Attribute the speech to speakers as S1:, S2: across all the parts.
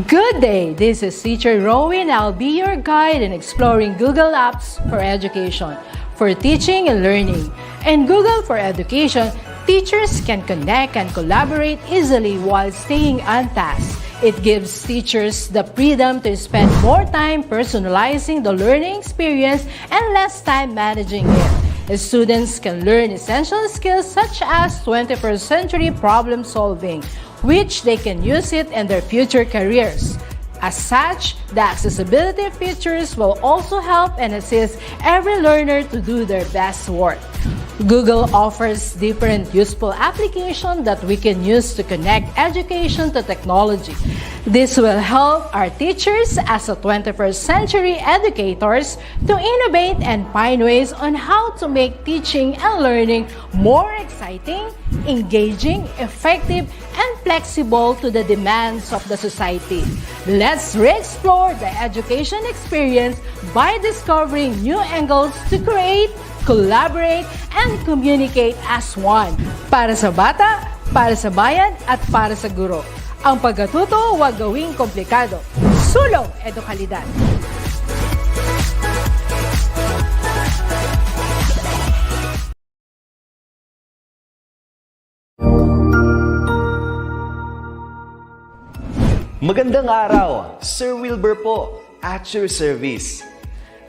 S1: Good day, this is Teacher Rowan. I'll be your guide in exploring Google Apps for education, for teaching and learning. In Google for Education, teachers can connect and collaborate easily while staying on task. It gives teachers the freedom to spend more time personalizing the learning experience and less time managing it. Students can learn essential skills such as 21st century problem solving, which they can use it in their future careers. As such, the accessibility features will also help and assist every learner to do their best work. Google offers different useful applications that we can use to connect education to technology. This will help our teachers as a 21st century educators to innovate and find ways on how to make teaching and learning more exciting, engaging, effective, and flexible to the demands of the society. Let's re-explore the education experience by discovering new angles to create, collaborate, and communicate as one. Para sa bata, para sa bayan, at para sa guro. Ang pagkatuto huwag gawing komplikado. Sulong edukalidad.
S2: Magandang araw, Sir Wilbur po, at your service.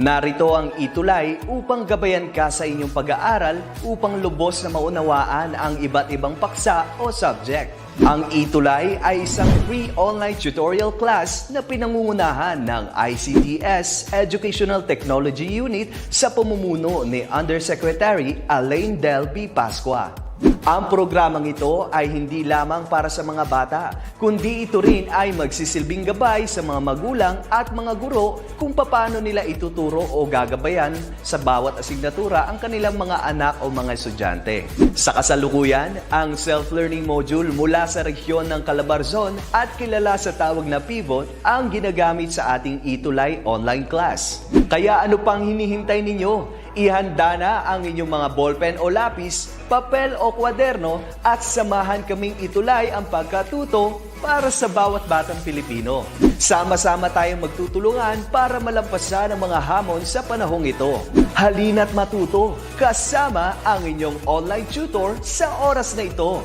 S2: Narito ang ETUlay upang gabayan ka sa inyong pag-aaral upang lubos na maunawaan ang iba't ibang paksa o subject. Ang ETUlay ay isang free online tutorial class na pinangungunahan ng DepEd Educational Technology Unit sa pamumuno ni Undersecretary Elaine Del B. Pascua. Ang programang ito ay hindi lamang para sa mga bata, kundi ito rin ay magsisilbing gabay sa mga magulang at mga guro kung paano nila ituturo o gagabayan sa bawat asignatura ang kanilang mga anak o mga estudyante. Sa kasalukuyan, ang self-learning module mula sa rehiyon ng Calabarzon at kilala sa tawag na pivot ang ginagamit sa ating ETUlay online class. Kaya ano pang hinihintay ninyo? Ihanda na ang inyong mga ballpen o lapis, papel o kwaderno at samahan kaming itulay ang pagkatuto para sa bawat batang Pilipino. Sama-sama tayong magtutulungan para malampasan ang mga hamon sa panahong ito. Halina't matuto kasama ang inyong online tutor sa oras na ito.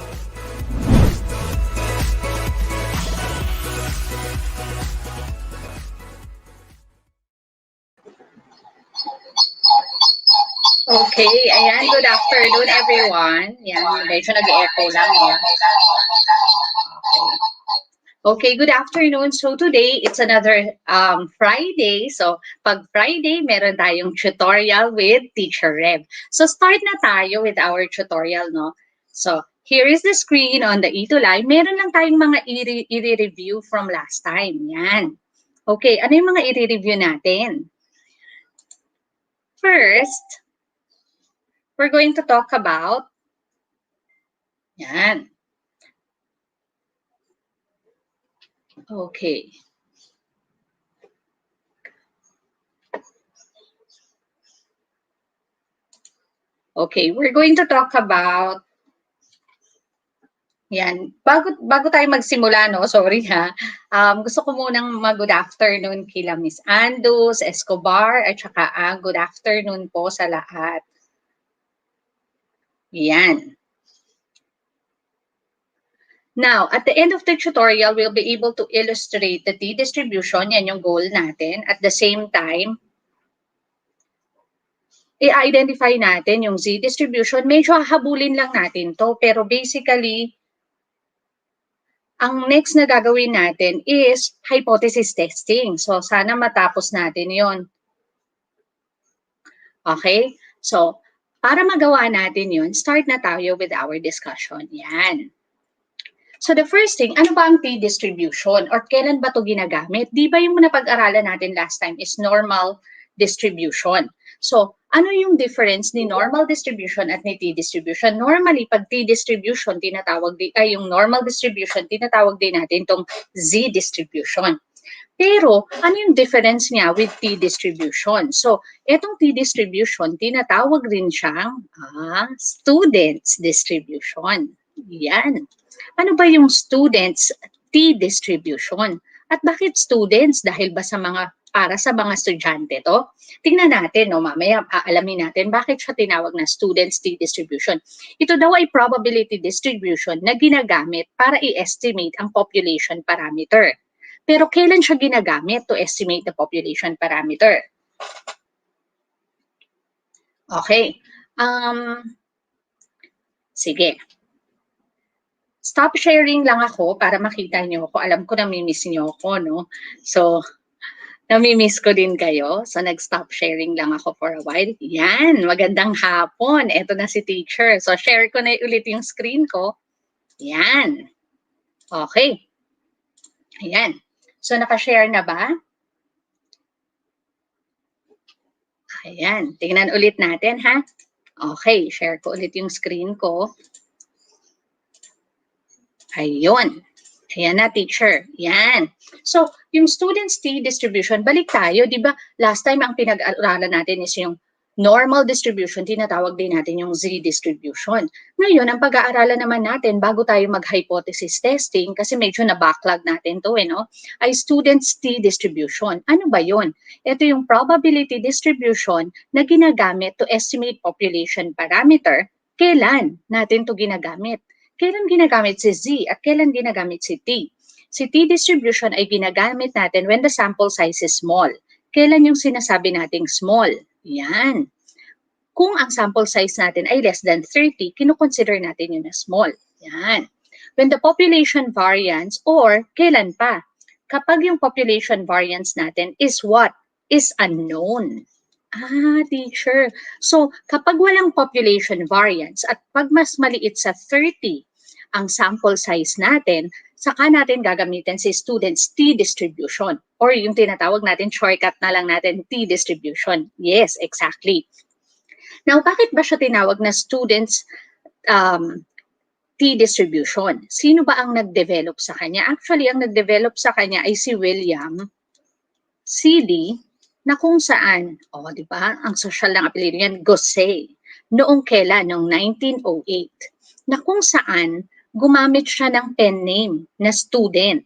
S3: Okay, ayan. Good afternoon, everyone. Yan, medyo nag-echo lang. Okay, good afternoon. So today, it's another Friday. So pag Friday, meron tayong tutorial with Teacher Rev. So start na tayo with our tutorial, no? So here is the screen on the ETUlay. Meron lang tayong mga i-review from last time. Yan. Okay, ano yung mga i-review natin? First, we're going to talk about, yan. Okay. Okay, we're going to talk about, yan. Bago tayo magsimula, no? Sorry ha. Gusto ko munang mag-good afternoon kila Miss Andus, Escobar, at saka good afternoon po sa lahat. Yan. Now, at the end of the tutorial, we'll be able to illustrate the t-distribution. Yan yung goal natin. At the same time, i-identify natin yung z-distribution. Medyo habulin lang natin to. Pero basically, ang next na gagawin natin is hypothesis testing. So, sana matapos natin yon. Okay? So, para magawa natin yun, start na tayo with our discussion. Yan. So the first thing, ano ba ang t-distribution? Or kailan ba ito ginagamit? Di ba yung napag-aralan natin last time is normal distribution? So, ano yung difference ni normal distribution at ni t-distribution? Normally, pag t-distribution, yung normal distribution, tinatawag din natin itong z-distribution. Pero, ano yung difference niya with t-distribution? So, etong t-distribution, tinatawag rin siyang students distribution. Yan. Ano ba yung students t-distribution? At bakit students? Dahil ba para sa mga estudyante to? Tingnan natin, no, mamaya aalamin natin bakit siya tinawag na students t-distribution. Ito daw ay probability distribution na ginagamit para i-estimate ang population parameter. Pero kailan siya ginagamit to estimate the population parameter? Okay. Sige. Stop sharing lang ako para makita niyo ako. Alam ko nami-miss niyo ako, no? So, nami-miss ko din kayo. So, nag-stop sharing lang ako for a while. Yan, magandang hapon. Ito na si teacher. So, share ko na ulit yung screen ko. Yan. Okay. Ayan. So, naka-share na ba? Ayan. Tingnan ulit natin, ha? Okay, share ko ulit yung screen ko. Ayun. Ayan na, teacher. Yan. So, yung students t-distribution, balik tayo, di ba? Last time ang pinag-aralan natin is yung normal distribution, tinatawag din natin yung z-distribution. Ngayon, ang pag-aaralan naman natin, bago tayo mag-hypothesis testing, kasi medyo na-backlog natin to, no? Ay students t-distribution. Ano ba yun? Ito yung probability distribution na ginagamit to estimate population parameter. Kailan natin to ginagamit? Kailan ginagamit si Z at kailan ginagamit si T? Si t-distribution ay ginagamit natin when the sample size is small. Kailan yung sinasabi nating small? Yan. Kung ang sample size natin ay less than 30, kinukonsider natin yun na small. Yan. When the population variance or kailan pa? Kapag yung population variance natin is what? Is unknown. Teacher. So, kapag walang population variance at pag mas maliit sa 30 ang sample size natin, saka natin gagamitin si students t-distribution or yung tinatawag natin shortcut na lang natin t-distribution. Yes, exactly. Now, bakit ba siya tinawag na students t-distribution? Sino ba ang nag-develop sa kanya? Actually, ang nag-develop sa kanya ay si William C.D. na kung saan, di ba, ang social ng apelido niyan, Gosey, noong kailan, noong 1908, na kung saan gumamit siya ng pen name na student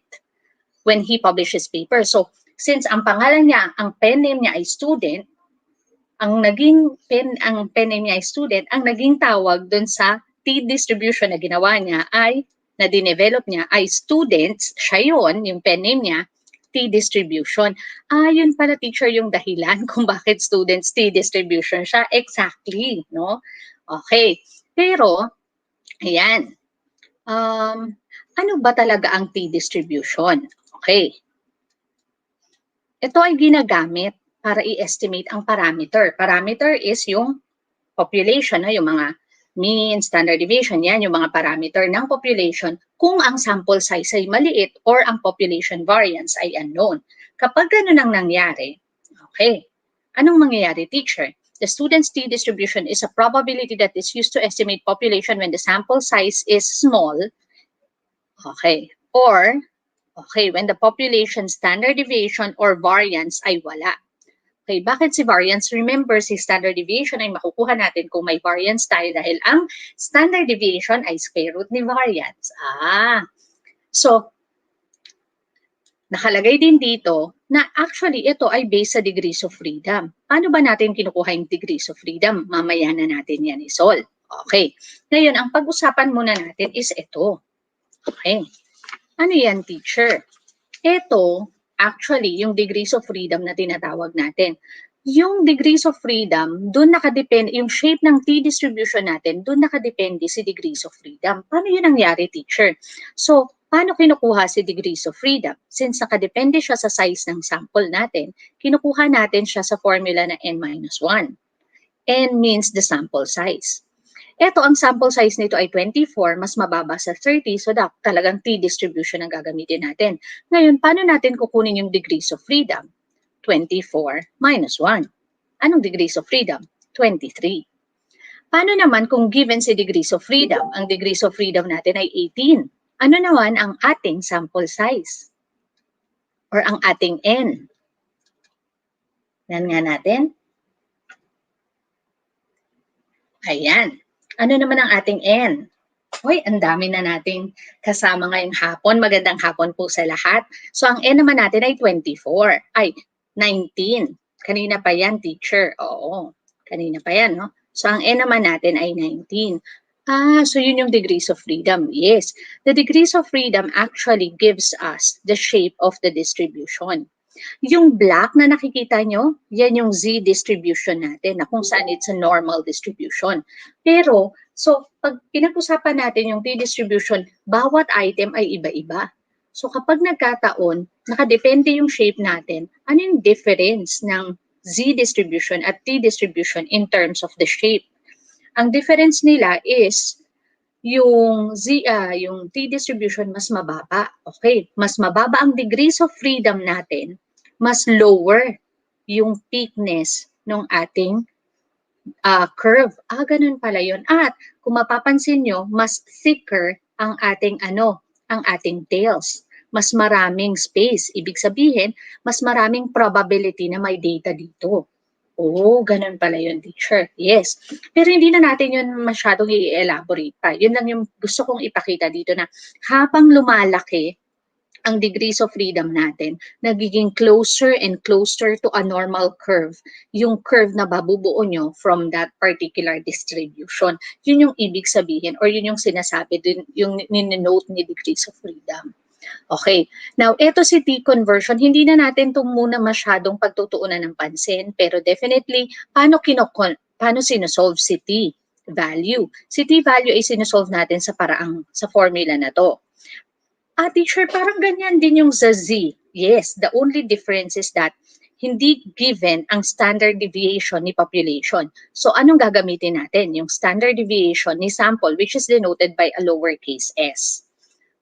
S3: when he published his paper. So, since ang pangalan niya, ang pen name niya ay student, ang pen name niya ay student, ang naging tawag dun sa t-distribution na ginawa niya ay, na dinevelop niya ay students, siya yun, yung pen name niya, t-distribution. Yun pala, teacher, yung dahilan kung bakit students t-distribution siya. Exactly, no? Okay. Pero, ayan. Ano ba talaga ang t-distribution? Okay. Ito ay ginagamit para i-estimate ang parameter. Parameter is yung population, yung mga mean, standard deviation, yan yung mga parameter ng population kung ang sample size ay maliit or ang population variance ay unknown. Kapag gano'n ang nangyari, okay, anong mangyayari, teacher? The student's t-distribution is a probability that is used to estimate population when the sample size is small, okay, or, okay, when the population standard deviation or variance ay wala. Okay, bakit si variance? Remember, si standard deviation ay makukuha natin kung may variance tayo dahil ang standard deviation ay square root ni variance. So, nakalagay din dito na actually ito ay based sa degrees of freedom. Paano ba natin kinukuha yung degrees of freedom? Mamaya na natin yan isolve. Okay. Ngayon, ang pag-usapan muna natin is ito. Okay. Ano yan, teacher? Ito, actually, yung degrees of freedom na tinatawag natin. Yung degrees of freedom, doon nakadepende, yung shape ng t-distribution natin, doon nakadepende si degrees of freedom. Paano yun nangyari, teacher? So, paano kinukuha si degrees of freedom? Since nakadepende siya sa size ng sample natin, kinukuha natin siya sa formula na n-1. N means the sample size. Ito, ang sample size nito ay 24, mas mababa sa 30, so talagang t-distribution ang gagamitin natin. Ngayon, paano natin kukunin yung degrees of freedom? 24 minus 1. Anong degrees of freedom? 23. Paano naman kung given si degrees of freedom? Ang degrees of freedom natin ay 18. Ano naman ang ating sample size? Or ang ating n? Yan nga natin. Ayan. Ano naman ang ating n? Hoy, ang dami na nating kasama ngayong hapon. Magandang hapon po sa lahat. So, ang N naman natin ay 24. Ay, 19. Kanina pa yan, teacher. Oo, kanina pa yan, no? So, ang N naman natin ay 19. So yun yung degrees of freedom. Yes, the degrees of freedom actually gives us the shape of the distribution. Yung black na nakikita nyo, yan yung Z distribution natin na kung saan it's a normal distribution. Pero, so pag pinag-usapan natin yung T distribution, bawat item ay iba-iba. So kapag nagkataon, nakadepende yung shape natin, ano yung difference ng Z distribution at T distribution in terms of the shape? Ang difference nila is yung yung T distribution mas mababa. Okay, mas mababa ang degrees of freedom natin, mas lower yung peakness ng ating curve. Ganun pala yun. At kung mapapansin nyo, mas thicker ang ating ang ating tails. Mas maraming space. Ibig sabihin, mas maraming probability na may data dito. Ganun pala yun, teacher. Yes. Pero hindi na natin yun masyadong i-elaborate pa. Yun lang yung gusto kong ipakita dito na habang lumalaki ang degrees of freedom natin, nagiging closer and closer to a normal curve. Yung curve na babubuo nyo from that particular distribution. Yun yung ibig sabihin or yun yung sinasabi din, yung ninote ni degrees of freedom. Okay. Now, ito si T conversion, hindi na natin ito muna masyadong pagtutuunan ng pansin, pero definitely, paano sinosolve si T value? Si T value ay sinosolve natin sa formula na to. Teacher, parang ganyan din yung sa Z. Yes, the only difference is that hindi given ang standard deviation ni population. So, anong gagamitin natin? Yung standard deviation ni sample, which is denoted by a lowercase s.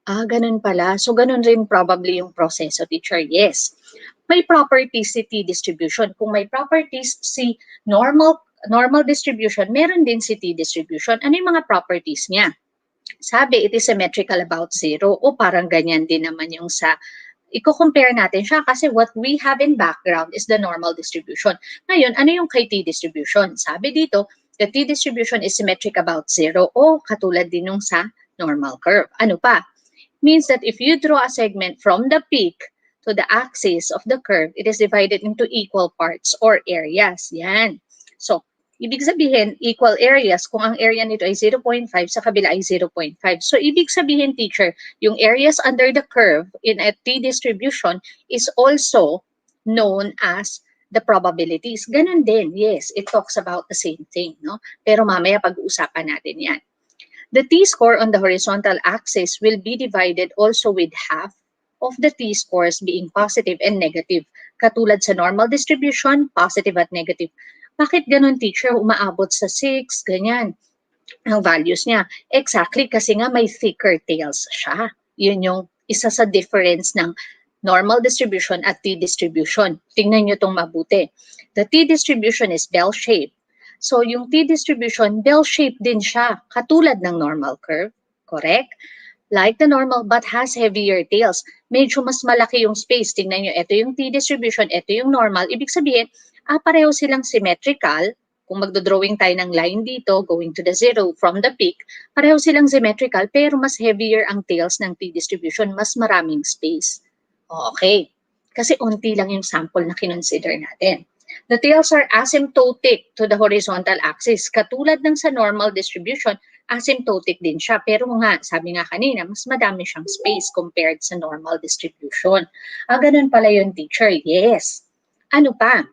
S3: Ganun pala. So, ganun rin probably yung proseso, teacher. Yes. May properties si T distribution. Kung may properties si normal distribution, meron din si T distribution. Ano yung mga properties niya? Sabi, it is symmetrical about 0. Parang ganyan din naman yung sa, i-compare natin siya kasi what we have in background is the normal distribution. Ngayon, ano yung kay T distribution? Sabi dito, the T distribution is symmetric about 0. Katulad din nung sa normal curve. Ano pa? Means that if you draw a segment from the peak to the axis of the curve, it is divided into equal parts or areas. Yan. So, ibig sabihin, equal areas, kung ang area nito ay 0.5, sa kabila ay 0.5. So, ibig sabihin, teacher, yung areas under the curve in a T distribution is also known as the probabilities. Ganun din, yes, it talks about the same thing, no? Pero mamaya pag-uusapan natin yan. The T-score on the horizontal axis will be divided also with half of the T-scores being positive and negative. Katulad sa normal distribution, positive at negative. Bakit ganun, teacher? Umaabot sa 6, ganyan. Ang values niya. Exactly, kasi nga may thicker tails siya. Yun yung isa sa difference ng normal distribution at T distribution. Tingnan nyo itong mabuti. The T distribution is bell-shaped. So, yung T distribution, bell-shaped din siya, katulad ng normal curve. Correct? Like the normal but has heavier tails. Medyo mas malaki yung space. Tingnan nyo, ito yung T distribution, ito yung normal. Ibig sabihin, pareho silang symmetrical. Kung magdodrawing tayo ng line dito, going to the 0 from the peak, pareho silang symmetrical, pero mas heavier ang tails ng T distribution, mas maraming space. Okay. Kasi unti lang yung sample na kinonsider natin. The tails are asymptotic to the horizontal axis. Katulad ng sa normal distribution, asymptotic din siya. Pero nga, sabi nga kanina, mas madami siyang space compared sa normal distribution. Ganun pala yun, teacher. Yes. Ano pa?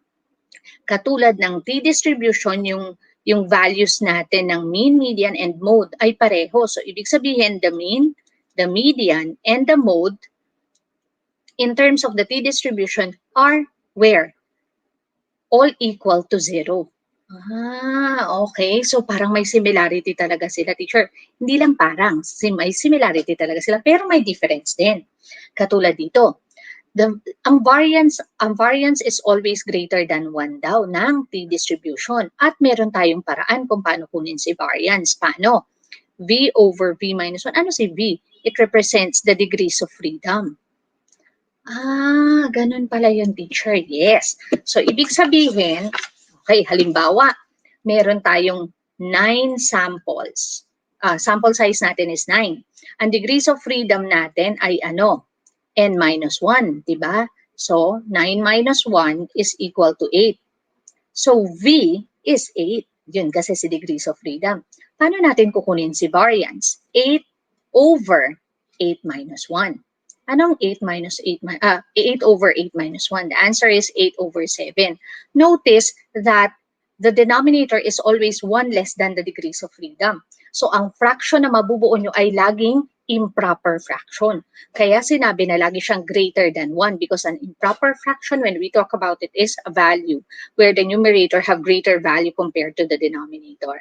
S3: Katulad ng T distribution, yung values natin ng mean, median, and mode ay pareho. So, ibig sabihin, the mean, the median, and the mode in terms of the T distribution are where? All equal to 0. Okay. So, parang may similarity talaga sila, teacher. Hindi lang parang, may similarity talaga sila, pero may difference din. Katulad dito. Ang variance is always greater than 1 daw ng T distribution. At meron tayong paraan kung paano kunin si variance. Paano? V over V minus 1. Ano si V? It represents the degrees of freedom. Ganun pala yun, teacher. Yes. So, ibig sabihin, okay, halimbawa, meron tayong 9 samples. sample size natin is 9. Ang degrees of freedom natin ay ano? N minus 1, di ba? So, 9 minus 1 is equal to 8. So, V is 8. Yun kasi si degrees of freedom. Paano natin kukunin si variance? 8 over 8 minus 1. Anong 8 minus 8? 8 over 8 minus 1. The answer is 8 over 7. Notice that the denominator is always 1 less than the degrees of freedom. So, ang fraction na mabubuo nyo ay laging improper fraction. Kaya sinabi na lagi siyang greater than 1 because an improper fraction, when we talk about it, is a value where the numerator have greater value compared to the denominator.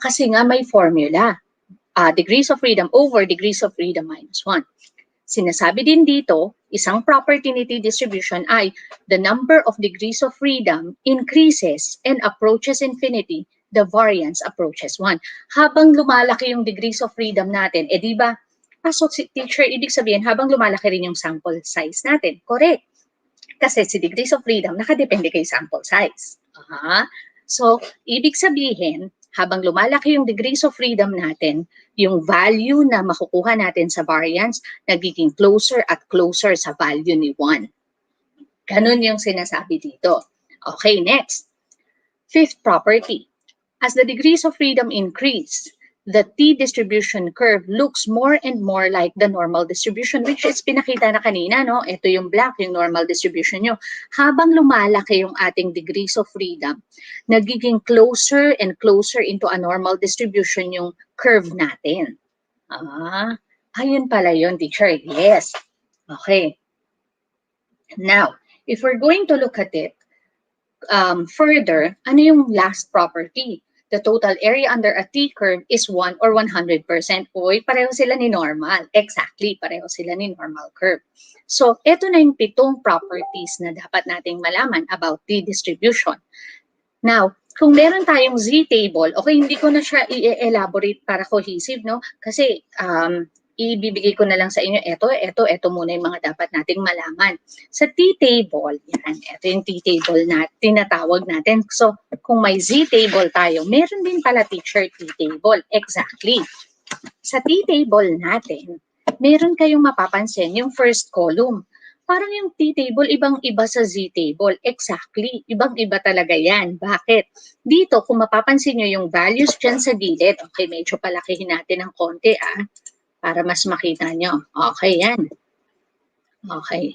S3: Kasi nga may formula. Degrees of freedom over degrees of freedom minus 1. Sinasabi din dito, isang property ni t-distribution ay the number of degrees of freedom increases and approaches infinity, the variance approaches 1. Habang lumalaki yung degrees of freedom natin, di ba? So, teacher, ibig sabihin, habang lumalaki rin yung sample size natin. Correct. Kasi si degrees of freedom, nakadepende kay sample size. So, ibig sabihin, habang lumalaki yung degrees of freedom natin, yung value na makukuha natin sa variance, nagiging closer at closer sa value ni 1. Ganun yung sinasabi dito. Okay, next. Fifth property. As the degrees of freedom increase, the t-distribution curve looks more and more like the normal distribution, which is pinakita na kanina, no? Ito yung black, yung normal distribution nyo. Habang lumalaki yung ating degrees of freedom, nagiging closer and closer into a normal distribution yung curve natin. Ayun pala yun, teacher. Yes. Okay. Now, if we're going to look at it further, ano yung last property? The total area under a T-curve is 1 or 100%. Uy, pareho sila ni normal. Exactly, pareho sila ni normal curve. So, ito na yung 7 properties na dapat nating malaman about T-distribution. Now, kung meron tayong Z-table, okay, hindi ko na siya i-elaborate para cohesive, no? Kasi, ibibigay ko na lang sa inyo, ito muna yung mga dapat nating malaman. Sa T-table, yan, ito yung T-table na tinatawag natin. So, kung may Z-table tayo, meron din pala teacher T-table. Exactly. Sa T-table natin, meron kayong mapapansin yung first column. Parang yung T-table, ibang-iba sa Z-table. Exactly. Ibang-iba talaga yan. Bakit? Dito, kung mapapansin nyo yung values dyan sa gilid, okay, medyo palakihin natin ng konti, para mas makita nyo. Okay, yan. Okay.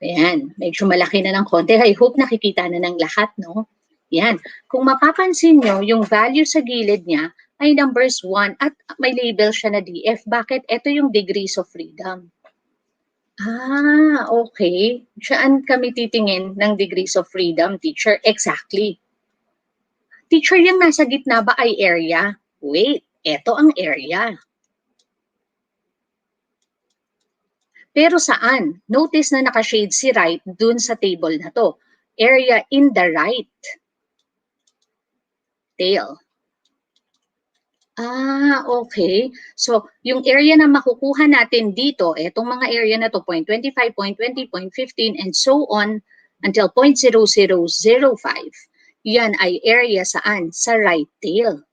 S3: Ayan, medyo malaki na ng konti. I hope nakikita na ng lahat, no? Yan. Kung mapapansin nyo, yung value sa gilid niya ay numbers 1 at may label siya na DF. Bakit? Ito yung degrees of freedom. Okay. Saan kami titingin ng degrees of freedom, teacher? Exactly. Teacher, yung nasa gitna ba ay area? Wait. Ito ang area. Pero saan? Notice na nakashade si right dun sa table na to. Area in the right tail. Okay. So, yung area na makukuha natin dito, etong mga area na to, 0.25, 0.20, 0.15, and so on until 0.0005. Yan ay area saan? Sa right tail.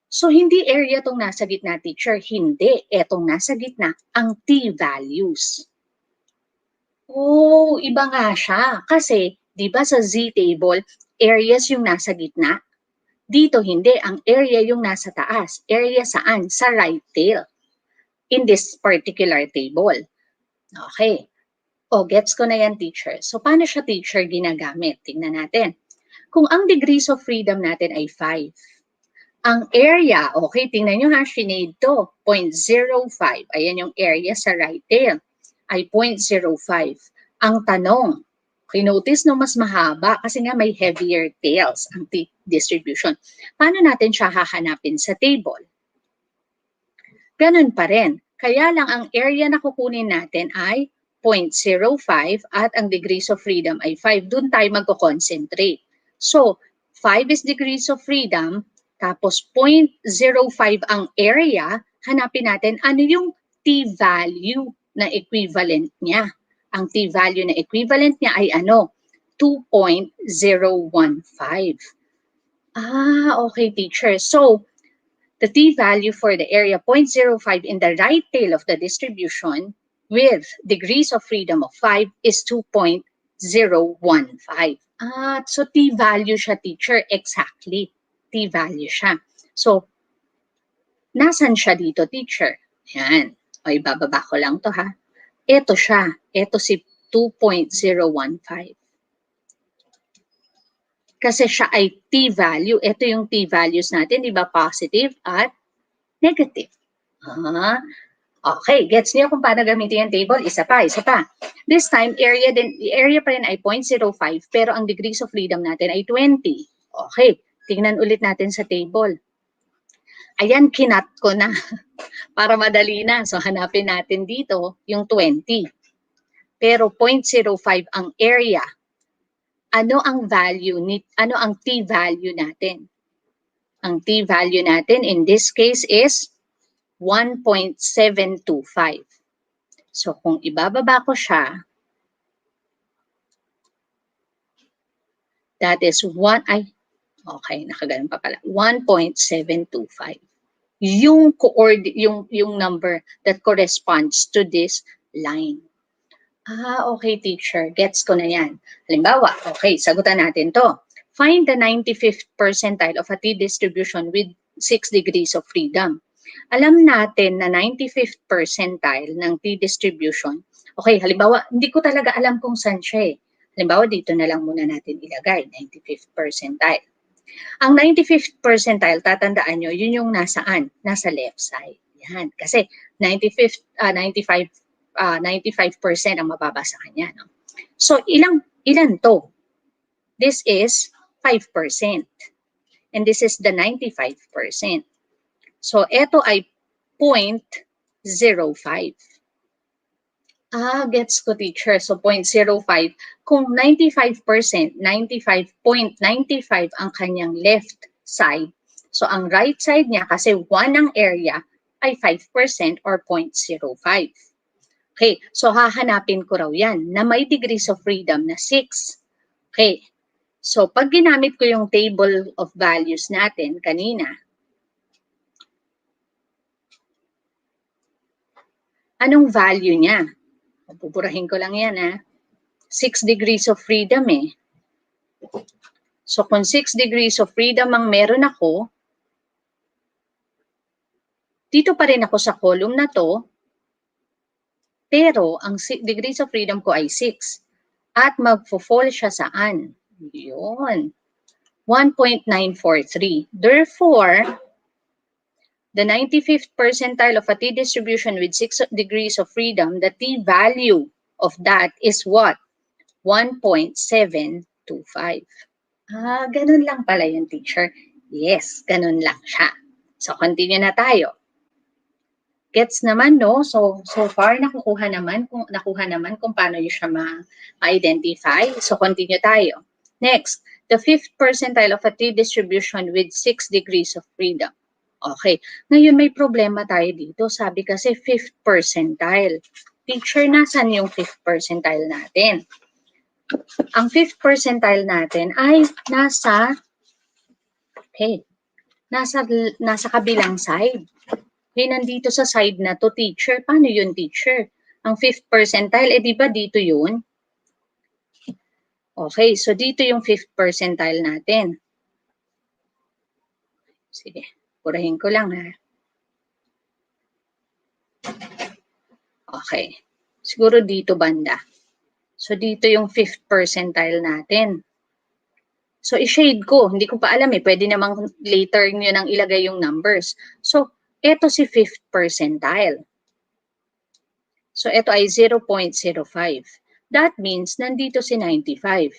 S3: So, hindi area tong nasa gitna, teacher. Hindi. Etong nasa gitna, ang t-values. Oh, iba nga siya. Kasi, di ba sa Z-table, areas yung nasa gitna? Dito, hindi. Ang area yung nasa taas. Area saan? Sa right tail. In this particular table. Okay. Gets ko na yan, teacher. So, paano siya, teacher, ginagamit? Tingnan natin. Kung ang degrees of freedom natin ay 5, ang area, okay, tingnan nyo ha, sinade to, 0.05. Ayan yung area sa right tail, ay 0.05. Ang tanong, okay, notice no, mas mahaba kasi nga may heavier tails ang distribution. Paano natin siya hahanapin sa table? Ganun pa rin. Kaya lang ang area na kukunin natin ay 0.05 at ang degrees of freedom ay 5. Doon tayo magko-concentrate. So, 5 is degrees of freedom, tapos 0.05 ang area, hanapin natin ano yung t-value na equivalent niya. Ang t-value na equivalent niya ay ano? 2.015. Okay, teacher. So, the t-value for the area 0.05 in the right tail of the distribution with degrees of freedom of 5 is 2.015. So t-value siya, teacher. Exactly. T-value siya. So, nasan siya dito, teacher? Yan. O, ibababa ko lang to, ha. Ito siya. Ito si 2.015. Kasi siya ay t-value. Ito yung t-values natin, di ba? Positive at negative. Okay, gets niyo kung paano gamitin yung table? Isa pa. This time, area pa rin ay 0.05, pero ang degrees of freedom natin ay 20. Okay, tingnan ulit natin sa table. Ayan, kinat ko na para madali na. So, hanapin natin dito yung 20. Pero 0.05 ang area. Ano ang t-value natin? Ang t-value natin in this case is 1.725. So, kung ibababa ko siya, that is nakaganon pa pala. 1.725. Yung number that corresponds to this line. Okay, teacher. Gets ko na yan. Halimbawa, okay, sagutan natin to. Find the 95th percentile of a t-distribution with 6 degrees of freedom. Alam natin na 95th percentile ng t-distribution. Okay, halimbawa, hindi ko talaga alam kung saan siya eh. Halimbawa, dito na lang muna natin ilagay, 95th percentile. Ang 95th percentile, tatandaan nyo, yun yung nasaan? Nasa left side. Yan. Kasi 95% ang mababa sa kanya. No? So, ilan to? This is 5%. And this is the 95%. So, ito ay 0.05. Gets ko, teacher. So, 0.05. Kung 95%, 95.95 ang kanyang left side. So, ang right side niya, kasi 1 ang area, ay 5% or 0.05. Okay, so hahanapin ko raw yan na may degrees of freedom na 6. Okay, so pag ginamit ko yung table of values natin kanina, anong value niya? Pupurahin ko lang yan, ha? 6 degrees of freedom eh. So kung 6 degrees of freedom ang meron ako, dito pa rin ako sa column na to, pero ang degrees of freedom ko ay 6. At magfo-fall siya saan? Yun. 1.943. Therefore, the 95th percentile of a t-distribution with 6 degrees of freedom, the t-value of that is what? 1.725. Ganun lang pala yung teacher. Yes, ganun lang siya. So, continue na tayo. Gets naman, no? So far, nakuha naman kung paano nyo siya ma-identify. So, continue tayo. Next, the 5th percentile of a t-distribution with 6 degrees of freedom. Okay. Ngayon, may problema tayo dito. Sabi kasi 5th percentile. Teacher, nasan yung 5th percentile natin? Ang 5th percentile natin ay nasa kabilang side. Okay, nandito sa side na to, teacher. Paano yun, teacher? Ang 5th percentile, di ba dito yun? Okay, so dito yung 5th percentile natin. Sige, purahin ko lang, ha? Okay, siguro dito banda. So dito yung 5th percentile natin. So i-shade ko, hindi ko pa alam eh. Pwede namang later nyo nang ilagay yung numbers. So, ito si 5th percentile. So, ito ay 0.05. That means, nandito si 95.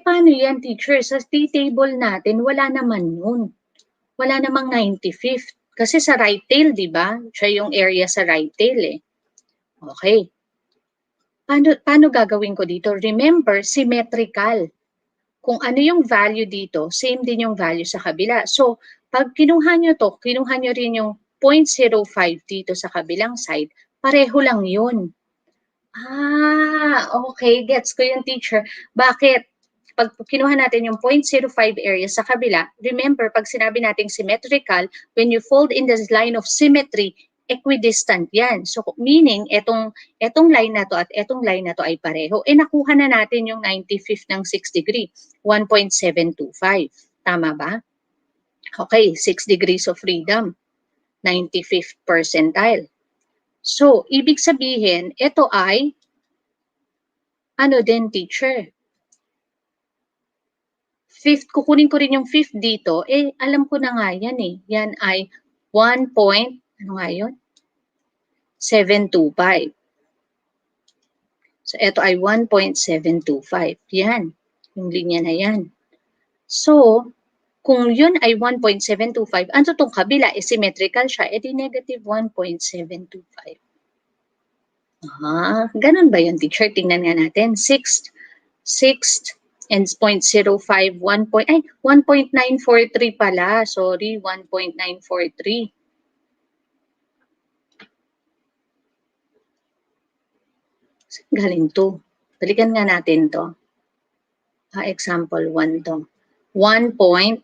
S3: Paano yan, teacher? Sa t-table natin, wala naman yun. Wala namang 95th. Kasi sa right tail, di ba? Siya yung area sa right tail eh. Okay. Paano gagawin ko dito? Remember, symmetrical. Kung ano yung value dito, same din yung value sa kabila. So, pag kinuha nyo to, kinuha nyo rin yung 0.05 dito sa kabilang side, pareho lang yun. Okay, gets ko yung teacher. Bakit? pag kinuha natin yung 0.05 area sa kabila, remember, pag sinabi nating symmetrical, when you fold in this line of symmetry, equidistant yan. So, meaning, etong line na to at etong line na to ay pareho. Nakuha na natin yung 95th ng 6 degree, 1.725. Tama ba? Okay, 6 degrees of freedom, 95th percentile. So, ibig sabihin, ito ay, ano din, teacher? Fifth, kukunin ko rin yung fifth dito, alam ko na nga yan eh. Yan ay 1. Ano nga yun? 725. So, ito ay 1.725. Yan. Yung linya na yan. So, kung yun ay 1.725, ano itong kabila? Symmetrical siya. Di negative 1.725. Ganun ba yun, teacher? Tingnan nga natin. Sixth, and 0.05, 1.943 pala. Sorry, 1.943. Galing to. Balikan nga natin to. Example 1 to. 1.943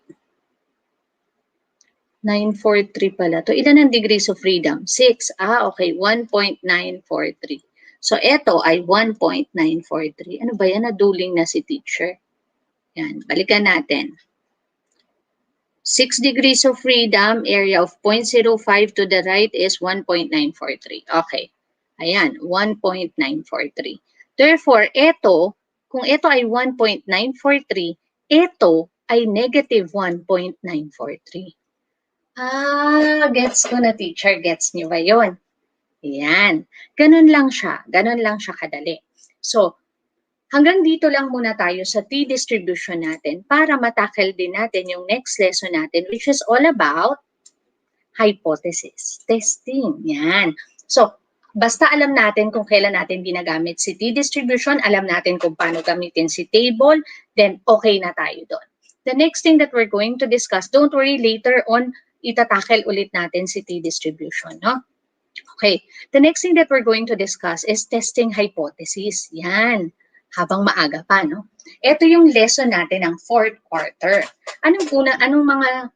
S3: pala to. Ilan ang degrees of freedom? 6. Okay. 1.943. So, ito ay 1.943. Ano ba yan? Naduling na si teacher. Yan. Balikan natin. 6 degrees of freedom, area of 0.05 to the right is 1.943. Okay. Ayan, 1.943. Therefore, kung ito ay 1.943, ito ay negative 1.943. Gets ko na, teacher. Gets niyo ba yun? Ayan. Ganun lang siya. Ganun lang siya kadali. So, hanggang dito lang muna tayo sa t-distribution natin para matackle din natin yung next lesson natin, which is all about hypothesis testing. Yan. So, basta alam natin kung kailan natin ginagamit si t-distribution, alam natin kung paano gamitin si table, then okay na tayo doon. The next thing that we're going to discuss, don't worry, later on, itatackle ulit natin si t-distribution, no? Okay. The next thing that we're going to discuss is testing hypothesis. Yan. Habang maaga pa, no? Ito yung lesson natin ng 4th quarter. Anong mga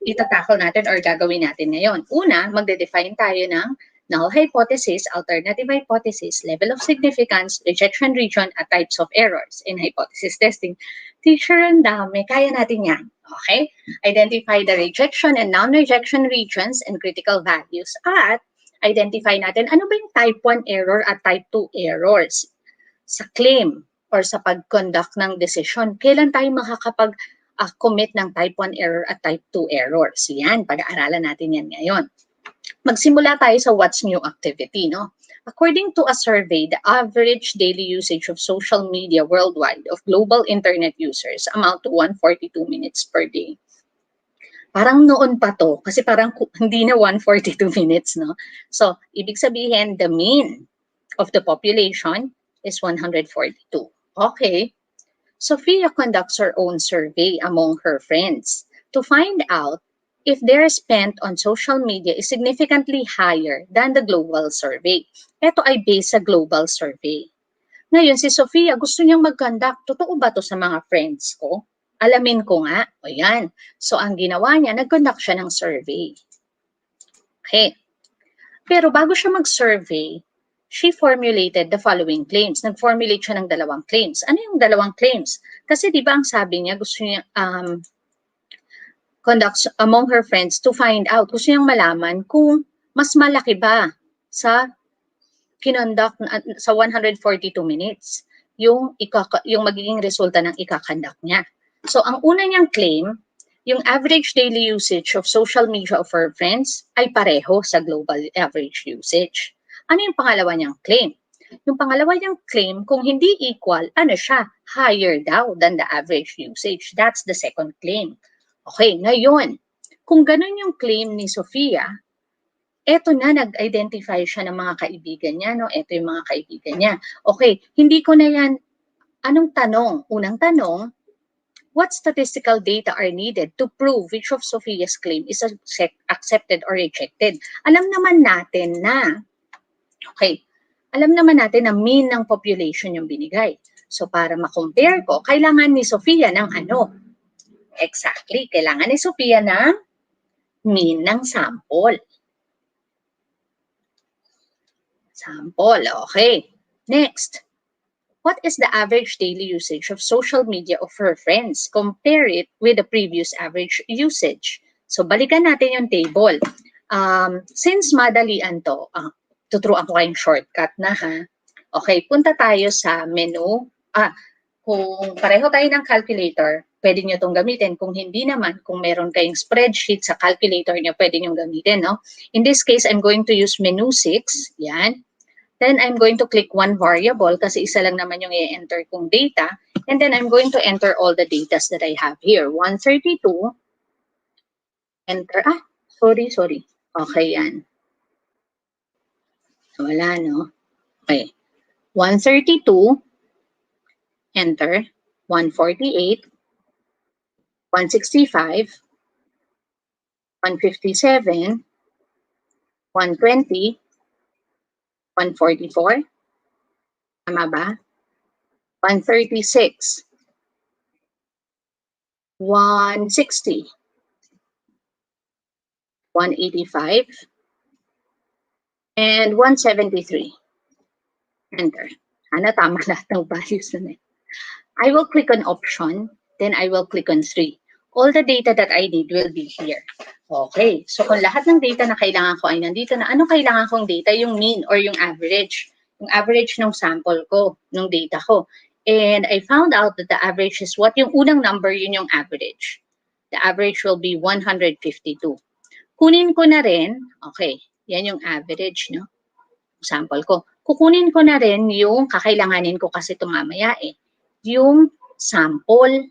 S3: itatackle natin or gagawin natin ngayon? Una, magde-define tayo ng null hypothesis, alternative hypothesis, level of significance, rejection region, at types of errors in hypothesis testing. Teacher, ang dami. Kaya natin yan. Okay? Identify the rejection and non-rejection regions and critical values. At identify natin ano ba yung type 1 error at type 2 errors sa claim or sa pag-conduct ng decision. Kailan tayo makakapag-commit ng type 1 error at type 2 errors? Yan, pag-aaralan natin yan ngayon. Magsimula tayo sa what's new activity, no? According to a survey, the average daily usage of social media worldwide of global internet users amount to 142 minutes per day. Parang noon pa to, kasi parang hindi na 142 minutes, no? So, ibig sabihin, the mean of the population is 142. Okay. Sophia conducts her own survey among her friends to find out if their spent on social media is significantly higher than the global survey. Ito ay based sa global survey. Ngayon, si Sophia gusto niyang mag-conduct. Totoo ba to sa mga friends ko? Alamin ko nga. O yan. So, ang ginawa niya, nag-conduct siya ng survey. Okay. Pero bago siya mag-survey, she formulated the following claims. Nag-formulate siya ng 2 claims. Ano yung 2 claims? Kasi di ba ang sabi niya, gusto niya conduct among her friends to find out. Gusto niyang malaman kung mas malaki ba sa kinonduct sa 142 minutes yung magiging resulta ng ikakonduct niya. So, ang una niyang claim, yung average daily usage of social media of her friends ay pareho sa global average usage. Ano yung pangalawa niyang claim? Yung pangalawa niyang claim, kung hindi equal, ano siya? Higher daw than the average usage. That's the second claim. Okay, ngayon, kung ganun yung claim ni Sophia, eto na, nag-identify siya ng mga kaibigan niya, no? Eto yung mga kaibigan niya. Okay, hindi ko na yan, anong tanong? Unang tanong, what statistical data are needed to prove which of Sophia's claim is accepted or rejected? Alam naman natin na mean ng population yung binigay. So para ma-compare ko, kailangan ni Sofia ng ano? Exactly, kailangan ni Sofia ng mean ng sample. Sample, okay. Next, what is the average daily usage of social media of her friends? Compare it with the previous average usage. So balikan natin yung table. Since madalian to, tuturuan ko kayong shortcut na ha. Okay, punta tayo sa menu. Kung pareho tayo ng calculator, pwede nyo itong gamitin. Kung hindi naman, kung meron kayong spreadsheet sa calculator nyo, pwede nyo gamitin. No? In this case, I'm going to use menu 6. Yan. Then I'm going to click one variable kasi isa lang naman yung i-enter kong data. And then I'm going to enter all the data that I have here. 132. Enter. Sorry. Okay, yan. Wala, no? Okay. 132. Enter. 148. 165. 157. 120. 144. Tama ba? 136. 160. 185. And 173. Enter. Tama lahat ng values na. I will click on option, then I will click on 3. All the data that I need will be here. Okay, so kung lahat ng data na kailangan ko ay nandito na, anong kailangan kong data? Yung mean or yung average. Yung average ng sample ko, ng data ko. And I found out that the average is what? Yung unang number, yun yung average. The average will be 152. Kunin ko na rin, okay, yan yung average, no? Sample ko. Kukunin ko na rin yung kakailanganin ko kasi ito mamaya yung sample.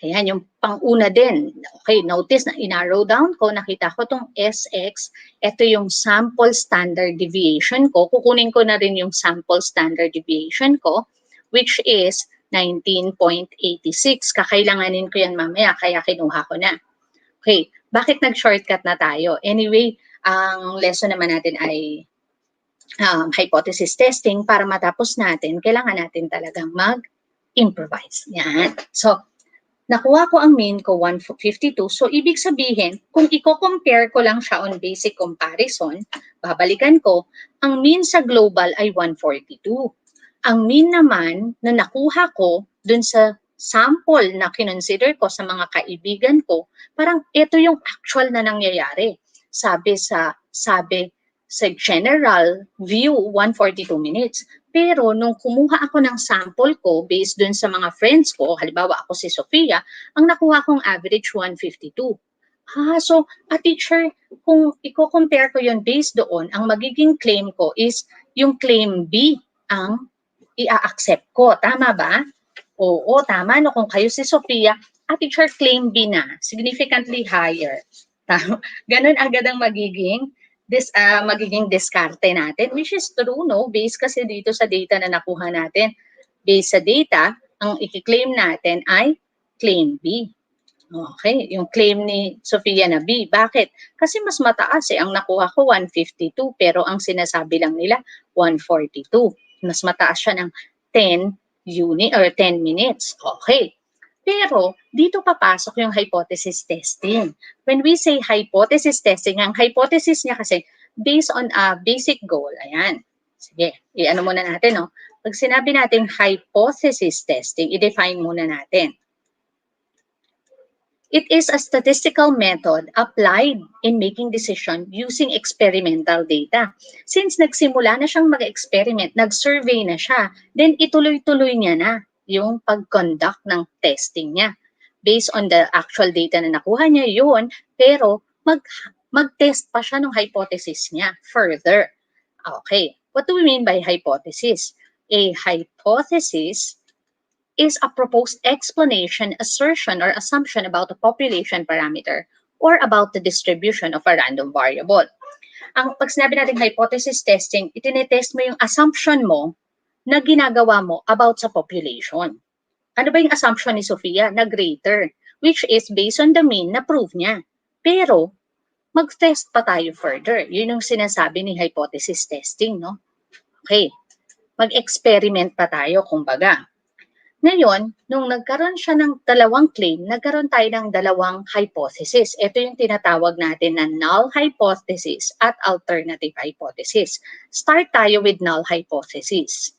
S3: Ayan, yung pang-una din. Okay, notice na in-arrow down ko, nakita ko itong SX. Ito yung sample standard deviation ko. Kukunin ko na rin yung sample standard deviation ko, which is 19.86. Kakailanganin ko yan mamaya, kaya kinuha ko na. Okay, bakit nag-shortcut na tayo? Anyway, ang lesson naman natin ay hypothesis testing. Para matapos natin, kailangan natin talagang mag-improvise. Yan. So, nakuha ko ang mean ko 152. So, ibig sabihin, kung i-compare ko lang siya on basic comparison, babalikan ko, ang mean sa global ay 142. Ang mean naman na nakuha ko dun sa sample na kinonsider ko sa mga kaibigan ko, parang ito yung actual na nangyayari. Sabi sa general view, 142 minutes. Pero nung kumuha ako ng sample ko based dun sa mga friends ko, halimbawa ako si Sofia, ang nakuha kong average 152. So, teacher, kung i-compare ko yun based doon, ang magiging claim ko is yung claim B ang i-accept ko. Tama ba? Oo, tama. No, kung kayo si Sofia, teacher, claim B na, significantly higher. Ganun agad ang magiging diskarte natin, which is true, no? Based kasi dito sa data na nakuha natin. Based sa data, ang i-claim natin ay claim B. Okay, yung claim ni Sofia na B. Bakit? Kasi mas mataas ang nakuha ko 152, pero ang sinasabi lang nila 142. Mas mataas siya ng 10 minutes. Okay. Pero, dito papasok yung hypothesis testing. When we say hypothesis testing, ang hypothesis niya kasi based on a basic goal. Ayan. Sige, i-ano muna natin, no? Pag sinabi natin hypothesis testing, i-define muna natin. It is a statistical method applied in making decision using experimental data. Since nagsimula na siyang mag-experiment, nag-survey na siya, then ituloy-tuloy niya na yung pag-conduct ng testing niya. Based on the actual data na nakuha niya yun, pero mag-test pa siya ng hypothesis niya further. Okay, what do we mean by hypothesis? A hypothesis is a proposed explanation, assertion, or assumption about a population parameter or about the distribution of a random variable. Pag sinabi natin hypothesis testing, itinetest mo yung assumption mo na ginagawa mo about sa population. Ano ba yung assumption ni Sofia? Na greater, which is based on the mean na prove niya. Pero, mag-test pa tayo further. Yun yung sinasabi ni hypothesis testing, no? Okay. Mag-experiment pa tayo, kumbaga. Ngayon, nung nagkaroon siya ng dalawang claim, nagkaroon tayo ng dalawang hypothesis. Ito yung tinatawag natin na null hypothesis at alternative hypothesis. Start tayo with null hypothesis.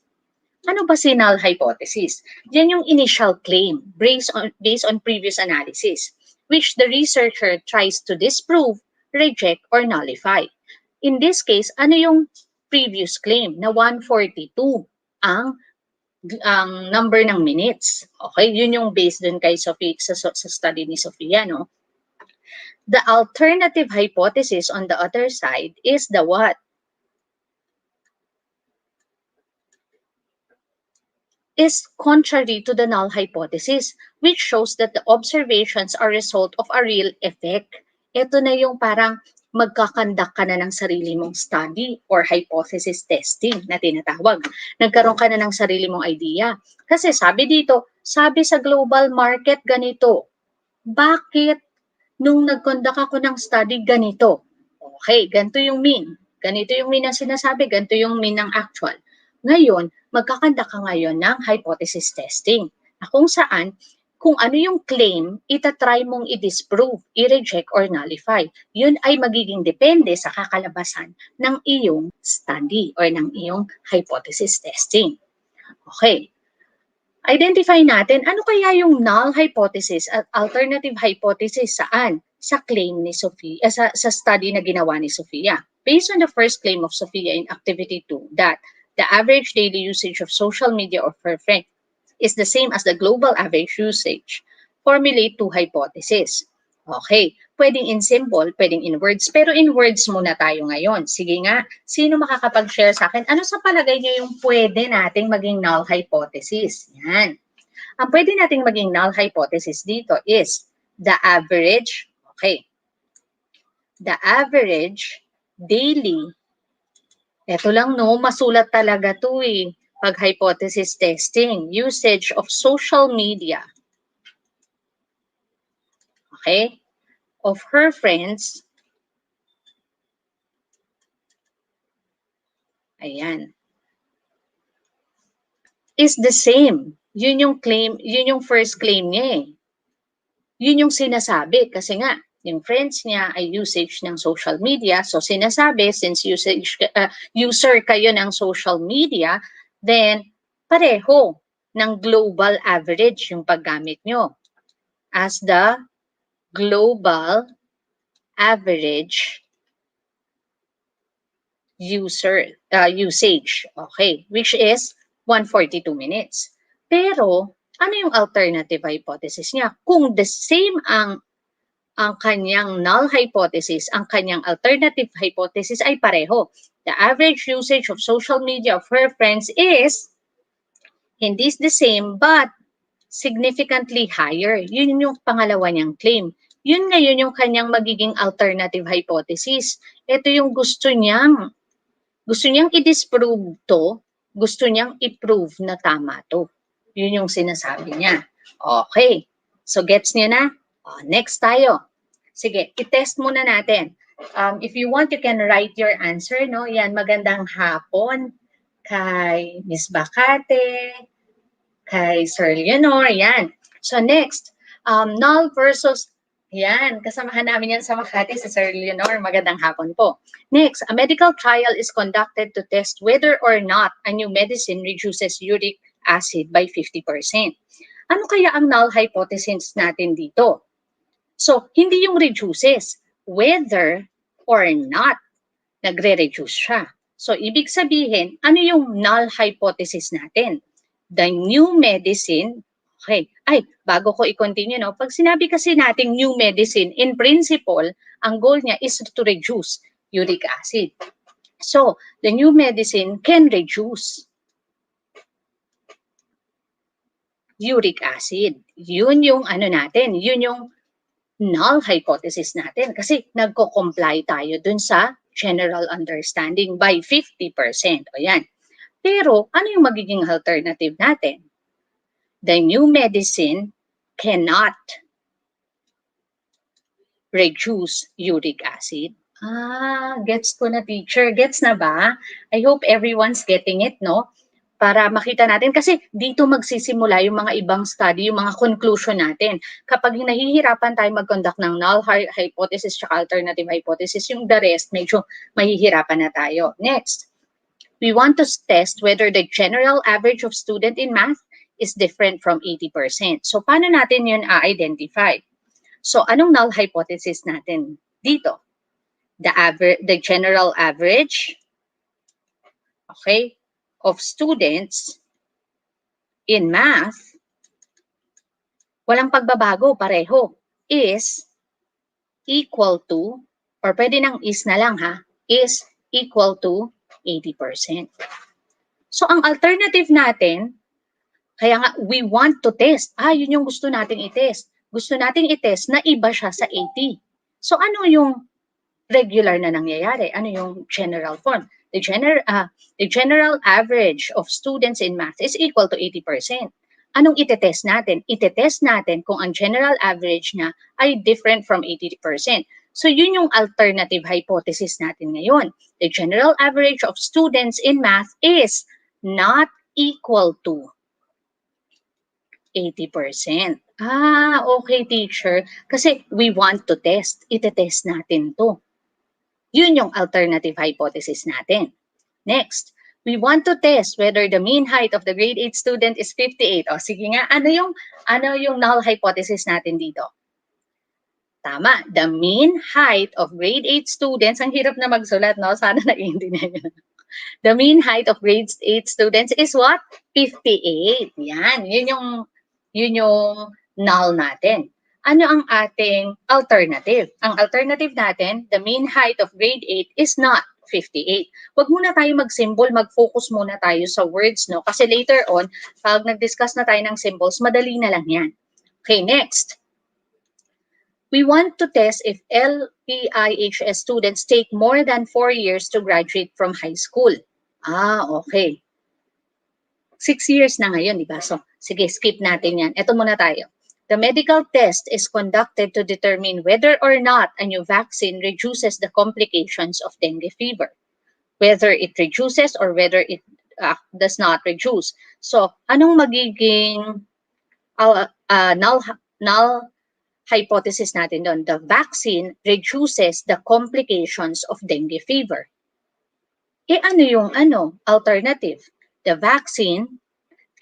S3: Ano ba si null hypothesis? Yan yung initial claim based on previous analysis, which the researcher tries to disprove, reject, or nullify. In this case, ano yung previous claim na 142 ang number ng minutes. Okay, yun yung based dun kay Sophie, sa study ni Sofia, no? The alternative hypothesis on the other side is the what? Is contrary to the null hypothesis, which shows that the observations are result of a real effect. Ito na yung parang magkakandak ka na ng sarili mong study or hypothesis testing na tinatawag. Nagkaroon ka na ng sarili mong idea. Kasi sabi dito, sabi sa global market ganito. Bakit nung nag-conduct ako ng study ganito? Okay, ganito yung mean. Ganito yung mean na sinasabi, ganito yung mean ng actual. Ngayon, magkakandak ka ngayon ng hypothesis testing. Na kung saan, kung ano yung claim, itatry mong i-disprove, i-reject, or nullify. Yun ay magiging depende sa kakalabasan ng iyong study or ng iyong hypothesis testing. Okay. Identify natin, ano kaya yung null hypothesis at alternative hypothesis saan? Sa claim ni Sophia, sa study na ginawa ni Sophia. Based on the first claim of Sophia in Activity 2, that the average daily usage of social media of her friend is the same as the global average usage. Formulate two hypotheses. Okay, pwedeng in symbol, pwedeng in words, pero in words muna tayo ngayon. Sige nga, sino makakapag-share sa akin? Ano sa palagay niyo yung pwede nating maging null hypothesis? Yan. Ang pwede nating maging null hypothesis dito is the average, okay, the average daily, eto lang no, masulat talaga to eh. Pag hypothesis testing, usage of social media, okay, of her friends, ayan, is the same. Yun yung claim, yun yung first claim niya eh. Yun yung sinasabi kasi nga, yung friends niya ay usage ng social media. So sinasabi, since user kayo ng social media, then pareho ng global average yung paggamit nyo as the global average usage, okay, which is 142 minutes. Pero ano yung alternative hypothesis niya? Kung the same ang kanyang null hypothesis, ang kanyang alternative hypothesis ay pareho. The average usage of social media of her friends is hindi the same but significantly higher. Yun yung pangalawa niyang claim. Yun ngayon yung kanyang magiging alternative hypothesis. Ito yung gusto niyang i-disprove to, gusto niyang i-prove na tama to. Yun yung sinasabi niya. Okay. So gets niyo na? Next tayo. Sige, i-test muna natin. If you want, you can write your answer, no? Yan, magandang hapon kay Miss Bacate, kay Sir Leonor, yan. So next, null versus, yan, kasamahan namin yan sa Makati, si Sir Leonor, magandang hapon po. Next, a medical trial is conducted to test whether or not a new medicine reduces uric acid by 50%. Ano kaya ang null hypothesis natin dito? So, hindi yung reduces, whether or not nagre-reduce siya. So, ibig sabihin, ano yung null hypothesis natin? The new medicine, okay, ay, bago ko i-continue, no? Pag sinabi kasi nating new medicine, in principle, ang goal niya is to reduce uric acid. So, the new medicine can reduce uric acid. Yun yung ano natin, yun yung null hypothesis natin kasi nagko-comply tayo dun sa general understanding by 50%. O yan. Pero ano yung magiging alternative natin? The new medicine cannot reduce uric acid. Gets ko na teacher. Gets na ba? I hope everyone's getting it, no? para makita natin kasi dito magsisimula yung mga ibang study, yung mga conclusion natin. Kapag nahihirapan tayo mag-conduct ng null hypothesis at alternative hypothesis, yung the rest, medyo mahihirapan na tayo. Next, we want to test whether the general average of student in math is different from 80%. So, paano natin yun identify? So, anong null hypothesis natin dito? The general average, okay, of students in math, walang pagbabago, pareho, is equal to, or pwede nang is na lang ha, is equal to 80%. So, ang alternative natin, kaya nga, we want to test. Yun yung gusto nating i-test. Gusto nating i-test na iba siya sa 80. So, ano yung regular na nangyayari? Ano yung general form? The general average of students in math is equal to 80%. Anong itetest natin? Itetest natin kung ang general average niya ay different from 80%. So yun yung alternative hypothesis natin ngayon. The general average of students in math is not equal to 80%. Okay teacher. Kasi we want to test. Itetest natin to. Yun yung alternative hypothesis natin. Next, we want to test whether the mean height of the grade 8 student is 58. O sige nga, ano yung null hypothesis natin dito? Tama, the mean height of grade 8 students, ang hirap na magsulat, no? Sana naiintindihan nyo. The mean height of grade 8 students is what? 58. Yan, yun yung null natin. Ano ang ating alternative? Ang alternative natin, the mean height of grade 8 is not 58. Huwag muna tayo mag-symbol, mag-focus muna tayo sa words, no? Kasi later on, pag nag-discuss na tayo ng symbols, madali na lang yan. Okay, next. We want to test if LPIHS students take more than 4 years to graduate from high school. Okay. 6 years na ngayon, di ba? So, sige, skip natin yan. Ito muna tayo. The medical test is conducted to determine whether or not a new vaccine reduces the complications of dengue fever. Whether it reduces or whether it does not reduce. So, anong magiging null hypothesis natin doon? The vaccine reduces the complications of dengue fever. Ano yung alternative? The vaccine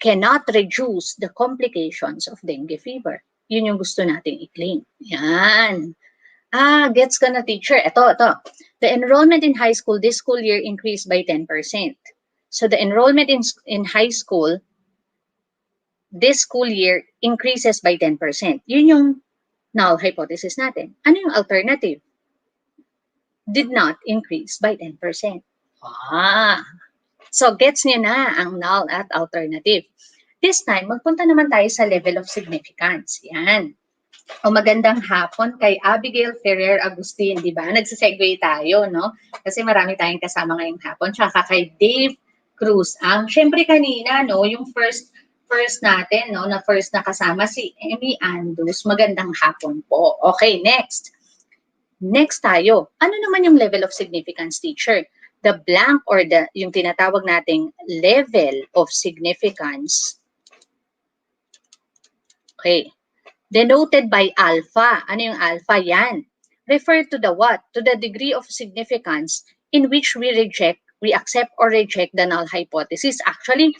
S3: cannot reduce the complications of dengue fever. Yun yung gusto nating i-claim. Yan. Gets ka na teacher. Ito. The enrollment in high school this school year increased by 10%. So the enrollment in high school this school year increases by 10%. Yun yung null hypothesis natin. Ano yung alternative? Did not increase by 10%. So, gets niyo na ang null at alternative. This time, magpunta naman tayo sa level of significance. Yan. Magandang hapon kay Abigail Ferrer Agustin, di ba? Nagsisegue tayo, no? Kasi marami tayong kasama ngayong hapon. Tsaka kay Dave Cruz. Siyempre kanina, no, yung first natin, no, na first na kasama si Emmy Andus. Magandang hapon po. Okay, next. Next tayo. Ano naman yung level of significance, teacher? The blank or yung tinatawag nating level of significance, okay, denoted by alpha. Ano yung alpha? Yan. Refer to the what? To the degree of significance in which we accept or reject the null hypothesis. Actually,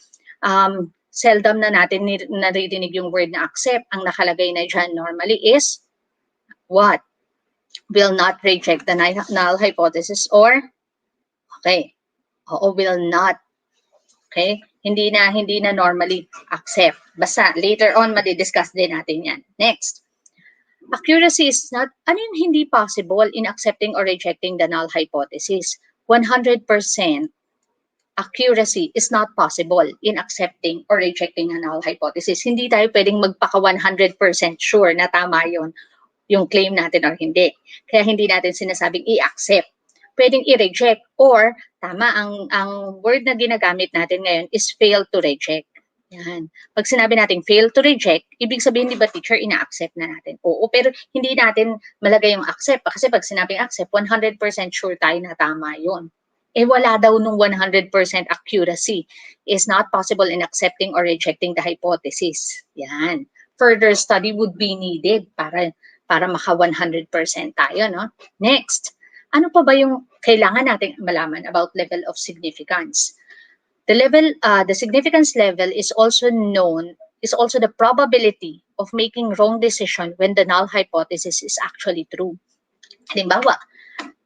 S3: seldom na natin naririnig yung word na accept. Ang nakalagay na dyan normally is what? Will not reject the null hypothesis or okay. Will not. Okay? Hindi na normally accept. Basta later on madi-discuss din natin 'yan. Next. Accuracy is not yung hindi possible in accepting or rejecting the null hypothesis. 100% accuracy is not possible in accepting or rejecting a null hypothesis. Hindi tayo pwedeng magpaka 100% sure na tama 'yon yung claim natin or hindi. Kaya hindi natin sinasabing i-accept. Pwedeng i-reject or tama ang word na ginagamit natin ngayon is fail to reject. Yan. Pag sinabi natin fail to reject, ibig sabihin di ba teacher ina-accept na natin? Oo, pero hindi natin malagay yung accept kasi pag sinabing accept, 100% sure tayo na tama 'yon. wala daw nung 100% accuracy. Is not possible in accepting or rejecting the hypothesis. Yan. Further study would be needed para maka 100% tayo, no? Next, ano pa ba yung kailangan nating malaman about level of significance? The significance level is also the probability of making wrong decision when the null hypothesis is actually true. Halimbawa,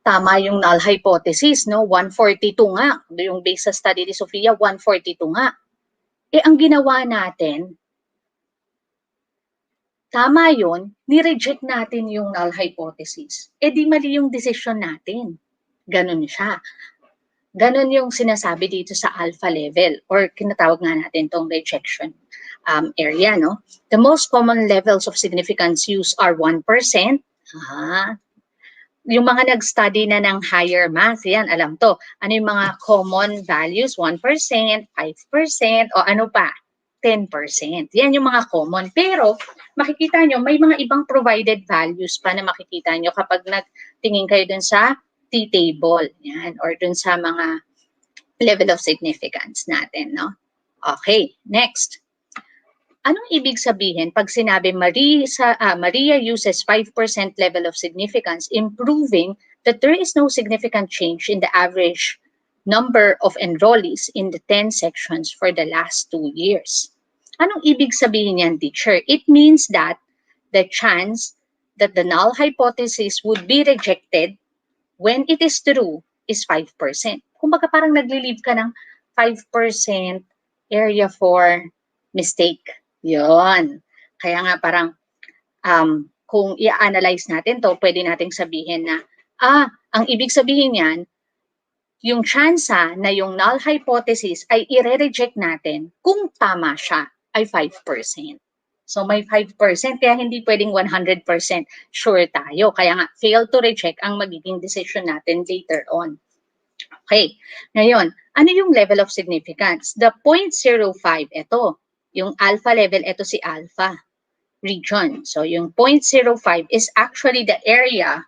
S3: tama yung null hypothesis, no? 142 nga. Yung based sa study ni Sofia, 142 nga. Ang ginawa natin, tama yun, ni-reject natin yung null hypothesis. Di mali yung decision natin. Ganun siya. Ganun yung sinasabi dito sa alpha level or kinatawag nga natin tong rejection area, no? The most common levels of significance use are 1%. Yung mga nag-study na ng higher math, yan, alam to. Ano yung mga common values? 1%, 5%, o ano pa? 10%. Yan yung mga common. Pero, makikita nyo, may mga ibang provided values pa na makikita nyo kapag nagtingin kayo dun sa T-table, yan, or dun sa mga level of significance natin, no? Okay, next. Anong ibig sabihin pag sinabi Maria uses 5% level of significance, improving that there is no significant change in the average number of enrollees in the 10 sections for the last 2 years? Anong ibig sabihin yan, teacher? It means that the chance that the null hypothesis would be rejected when it is true is 5%. Kumbaga parang nagli-leave ka ng 5% area for mistake. Yon. Kaya nga parang kung i-analyze natin to, pwede nating sabihin na, ang ibig sabihin yan, yung tsansa na yung null hypothesis ay i-reject natin kung tama siya ay 5%. So may 5%, kaya hindi pwedeng 100% sure tayo. Kaya nga, fail to reject ang magiging decision natin later on. Okay, ngayon, ano yung level of significance? The 0.05, ito. Yung alpha level, ito si alpha region. So yung 0.05 is actually the area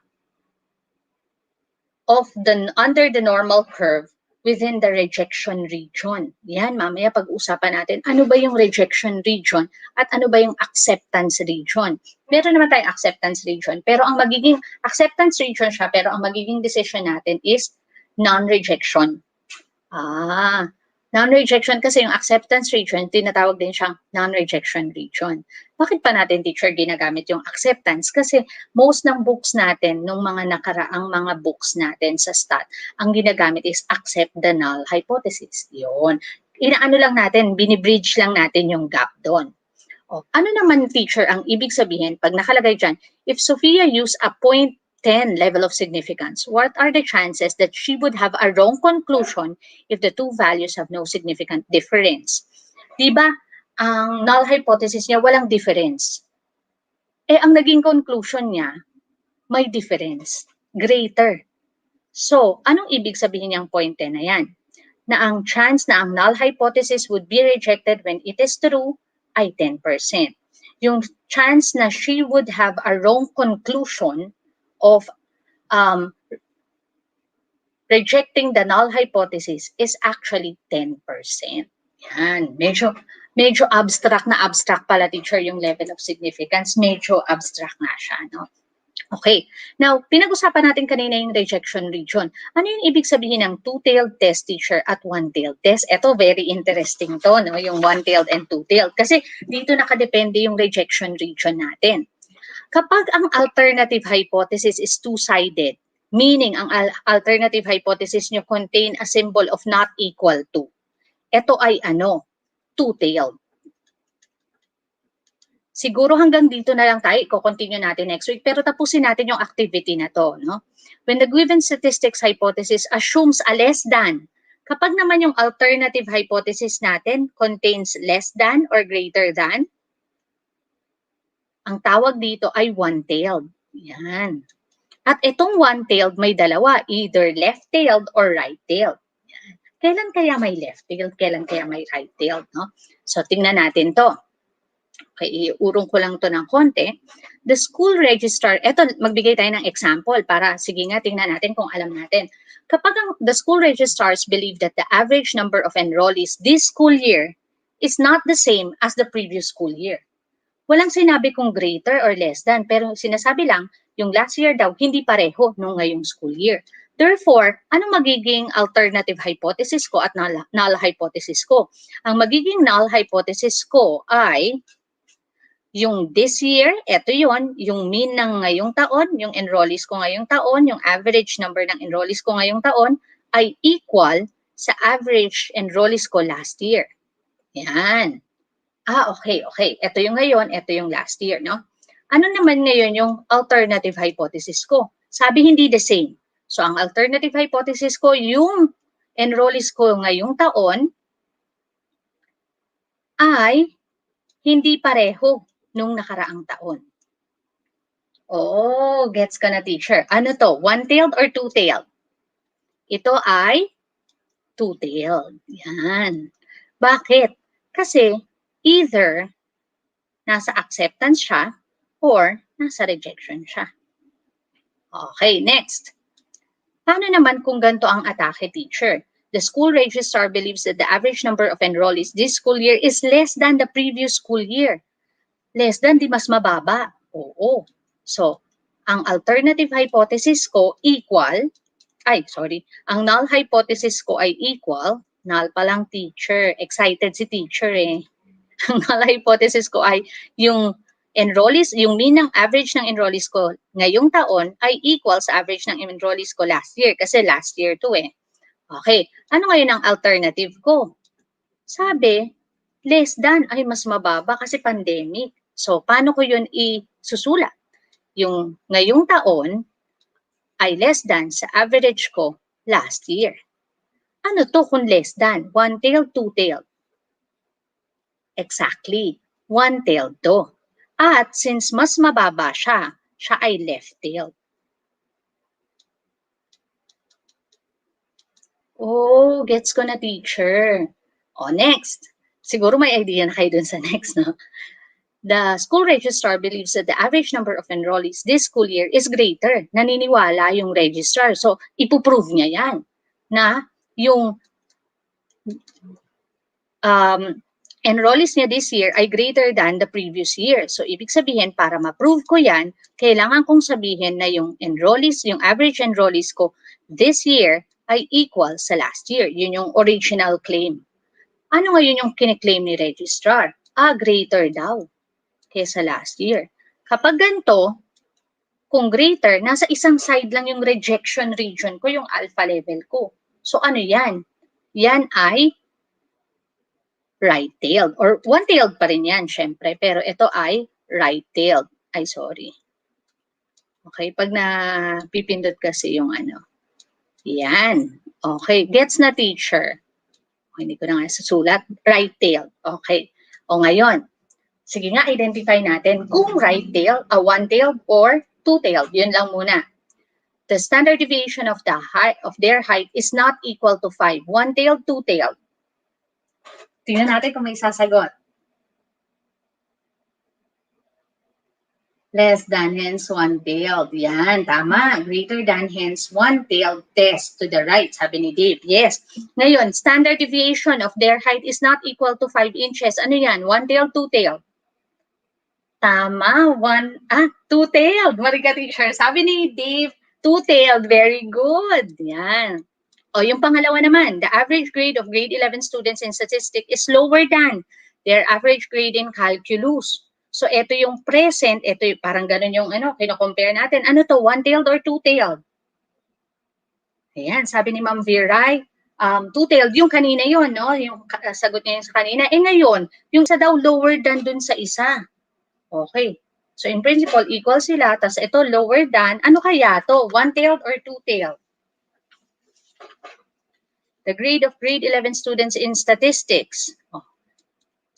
S3: of under the normal curve within the rejection region. Yan, mamaya pag-usapan natin, ano ba yung rejection region at ano ba yung acceptance region. Meron naman tayong acceptance region, pero ang magiging acceptance region siya, pero ang magiging decision natin is non-rejection. Non-rejection kasi yung acceptance region, tinatawag din siyang non-rejection region. Bakit pa natin, teacher, ginagamit yung acceptance? Kasi most ng books natin, nung mga nakaraang mga books natin sa STAT, ang ginagamit is accept the null hypothesis. Yun. Inaano lang natin, binibridge lang natin yung gap doon. Ano naman, teacher, ang ibig sabihin pag nakalagay dyan, if Sophia used a 0.10 level of significance, what are the chances that she would have a wrong conclusion if the two values have no significant difference? Diba, ang null hypothesis niya walang difference. Ang naging conclusion niya, may difference, greater. So, anong ibig sabihin niyang 0.10 na yan? Na ang chance na ang null hypothesis would be rejected when it is true ay 10%. Yung chance na she would have a wrong conclusion of rejecting the null hypothesis is actually 10%. Yan. Medyo abstract pala, teacher, yung level of significance. Medyo abstract na siya, no? Okay. Now, pinag-usapan natin kanina yung rejection region. Ano yung ibig sabihin ng two-tailed test, teacher, at one-tailed test? Ito, very interesting to, no? Yung one-tailed and two-tailed. Kasi dito nakadepende yung rejection region natin. Kapag ang alternative hypothesis is two-sided, meaning ang alternative hypothesis nyo contain a symbol of not equal to, ito ay two-tailed. Siguro hanggang dito na lang tayo, i-continue natin next week, pero tapusin natin yung activity na to, no? When the given statistics hypothesis assumes a less than, kapag naman yung alternative hypothesis natin contains less than or greater than, ang tawag dito ay one-tailed. Yan. At itong one-tailed may dalawa, either left-tailed or right-tailed. Yan. Kailan kaya may left-tailed? Kailan kaya may right-tailed, no? So, tingnan natin to. Okay, iurong ko lang to ng konti. The school registrar, eto, magbigay tayo ng example para, sige nga, tingnan natin kung alam natin. Kapag the school registrars believe that the average number of enrollees this school year is not the same as the previous school year. Walang sinabi kung greater or less than, pero sinasabi lang, yung last year daw, hindi pareho nung ngayong school year. Therefore, ano magiging alternative hypothesis ko at null hypothesis ko? Ang magiging null hypothesis ko ay yung this year, eto yon, yung mean ng ngayong taon, yung enrollees ko ngayong taon, yung average number ng enrollees ko ngayong taon ay equal sa average enrollees ko last year. Yan. Okay. Ito yung ngayon, ito yung last year, no? Ano naman ngayon yung alternative hypothesis ko? Sabi hindi the same. So, ang alternative hypothesis ko, yung enrollees ko ngayong taon ay hindi pareho nung nakaraang taon. Oh, gets ka na, teacher. Ano to? One-tailed or two-tailed? Ito ay two-tailed. Yan. Bakit? Kasi either nasa acceptance siya or nasa rejection siya. Okay, next. Paano naman kung ganito ang atake, teacher? The school registrar believes that the average number of enrollees this school year is less than the previous school year. Less than, di mas mababa. Oo. So, ang alternative hypothesis ko ang null hypothesis ko ay equal, null pa lang, teacher. Excited si teacher eh. Ang null hypothesis ko ay yung enrollees, yung mean ng average ng enrollees ko ngayong taon ay equal sa average ng enrollees ko last year. Kasi last year to eh. Okay. Ano ngayon ang alternative ko? Sabi, less than ay mas mababa kasi pandemic. So, paano ko yun isusulat? Yung ngayong taon ay less than sa average ko last year. Ano to kung less than? One-tailed, two-tailed? Exactly. One-tailed to. At since mas mababa siya ay left-tailed. Oh, gets ko na, teacher. Next. Siguro may idea na kayo dun sa next, no? The school registrar believes that the average number of enrollees this school year is greater. Naniniwala yung registrar. So, ipuprove niya yan na yung enrollees niya this year ay greater than the previous year. So, ibig sabihin, para ma-prove ko yan, kailangan kong sabihin na yung enrollees, yung average enrollees ko this year ay equal sa last year. Yun yung original claim. Ano ngayon yung kiniklaim ni registrar? Greater daw kesa last year. Kapag ganito, kung greater, nasa isang side lang yung rejection region ko, yung alpha level ko. So ano yan? Yan ay right-tailed. Or one-tailed pa rin yan, syempre. Pero ito ay right-tailed. Ay, sorry. Okay, pag napipindot kasi yung ano. Yan. Okay, gets na, teacher. Okay, hindi ko na nga susulat. Right-tailed. Okay. Ngayon, sige nga, identify natin kung right-tailed, one-tailed, or two-tailed. Yun lang muna. The standard deviation of their height is not equal to 5. One-tailed, two-tailed. Tingnan natin kung may sasagot. Less than, hence one-tailed. Yan, tama. Greater than, hence one-tailed. Test to the right, sabi ni Dave. Yes. Ngayon, standard deviation of their height is not equal to 5 inches. Ano yan? One-tailed, two-tailed? Tama. Two-tailed. Mariga, teacher. Sabi ni Dave, two-tailed. Very good. Yan. Yung pangalawa naman, the average grade of grade 11 students in statistics is lower than their average grade in calculus. So, ito yung present, ito yung parang ganun yung kino-compare natin. Ano to, one-tailed or two-tailed? Ayan, sabi ni Ma'am Viray, two-tailed, yung kanina yon, no? Yung sagot niya yung sa kanina. Ngayon, yung isa daw lower than dun sa isa. Okay. So, in principle, equal sila, tas ito lower than, ano kaya to? One-tailed or two-tailed? The grade of grade 11 students in statistics.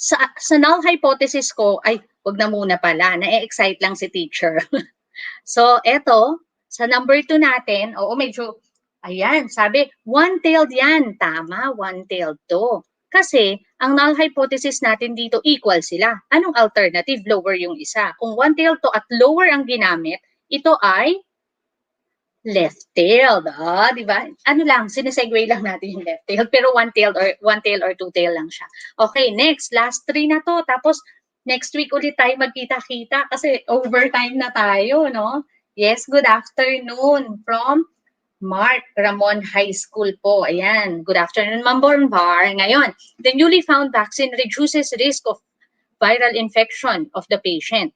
S3: Sa null hypothesis ko, wag na muna pala, na-excite lang si teacher. So, eto, sa number 2 natin, medyo, ayan, sabi, one-tailed yan. Tama, one-tailed to. Kasi, ang null hypothesis natin dito equal sila. Anong alternative? Lower yung isa. Kung one-tailed to at lower ang ginamit, ito ay left-tailed. Di ba? Ano lang, sinesegue lang natin yung left-tailed, pero one-tailed or two-tailed lang siya. Okay, next, last 3 na to. Tapos, next week ulit tayo magkita-kita kasi overtime na tayo, no? Yes, good afternoon from Mark Ramon High School po. Ayan, good afternoon, Ma'am Bornbar. Ngayon, the newly found vaccine reduces risk of viral infection of the patient.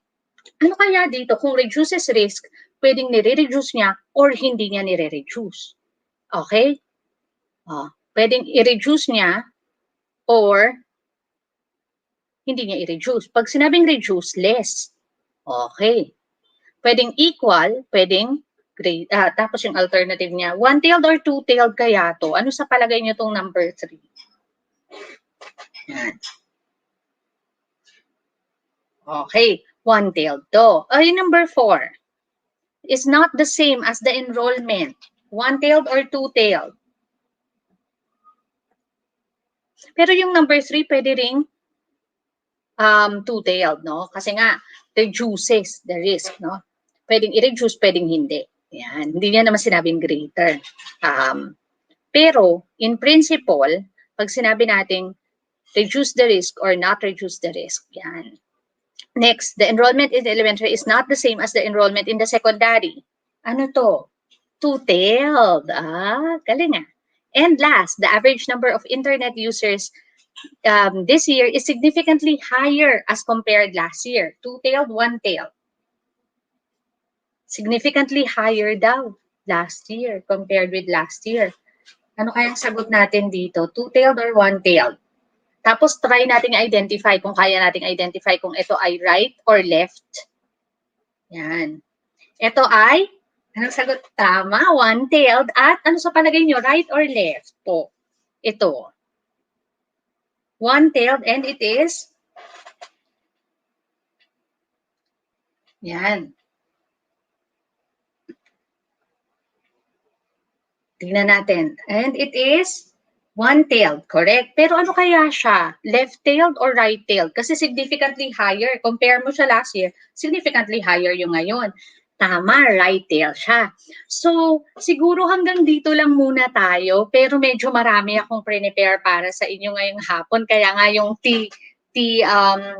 S3: Ano kaya dito? Kung reduces risk, pwedeng nire-reduce niya or hindi niya nire-reduce. Okay? Pwedeng i-reduce niya or hindi niya i-reduce. Pag sinabing reduce, less. Okay. Pwedeng equal, pwedeng great. Tapos yung alternative niya, one-tailed or two-tailed kaya to? Ano sa palagay niyo tong number 3? Yan. Okay, one-tailed to. Ay, number 4 is not the same as the enrollment. One-tailed or two-tailed? Pero yung number 3, pwede ring two-tailed, no? Kasi nga, reduces the risk, no? Pwedeng i-reduce, pwedeng hindi. Yan. Hindi niya naman sinabing greater. Pero, in principle, pag sinabi natin reduce the risk or not reduce the risk, yan. Next, the enrollment in the elementary is not the same as the enrollment in the secondary. Ano to? Two-tailed. Galing ah. And last, the average number of internet users this year is significantly higher as compared last year. Two-tailed, one-tailed. Significantly higher daw last year compared with last year. Ano kayang sagot natin dito? Two-tailed or one-tailed? Tapos try nating identify kung kaya nating identify kung ito ay right or left. Yan. Ito ay, anong sagot? Tama, one-tailed. At ano sa palagay nyo, right or left po? Ito. One-tailed and it is, yan. Tingnan natin. And it is one-tailed, correct? Pero ano kaya siya? Left-tailed or right-tailed? Kasi significantly higher. Compare mo siya last year, significantly higher yung ngayon. Tama, right-tailed siya. So, siguro hanggang dito lang muna tayo, pero medyo marami akong prepare para sa inyo ngayong hapon. Kaya nga yung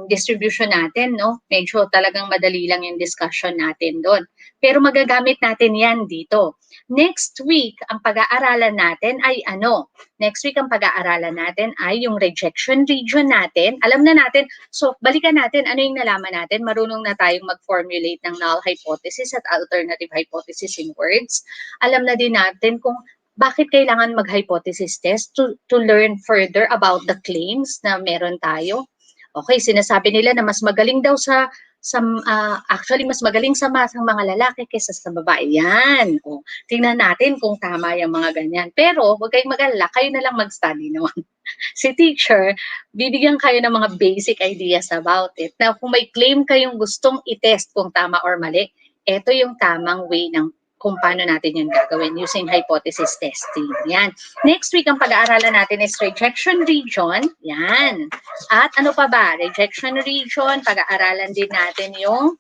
S3: distribution natin, no? Medyo talagang madali lang yung discussion natin doon. Pero magagamit natin yan dito. Next week, ang pag-aaralan natin ay ano? Next week, ang pag-aaralan natin ay yung rejection region natin. Alam na natin, so balikan natin ano yung nalaman natin. Marunong na tayong mag-formulate ng null hypothesis at alternative hypothesis in words. Alam na din natin kung bakit kailangan mag-hypothesis test to learn further about the claims na meron tayo. Okay, sinasabi nila na mas magaling daw actually mas magaling sa mga lalaki kaysa sa babae. Yan. O, tingnan natin kung tama yung mga ganyan. Pero huwag kayong mag-alala, kayo na lang mag-study naman. Si teacher, bibigyan kayo ng mga basic ideas about it. Now, kung may claim kayong gustong i-test kung tama or mali, ito yung tamang way ng kung paano natin yung gagawin using hypothesis testing. Yan. Next week, ang pag-aaralan natin is rejection region. Yan. At ano pa ba? Rejection region, pag-aaralan din natin yung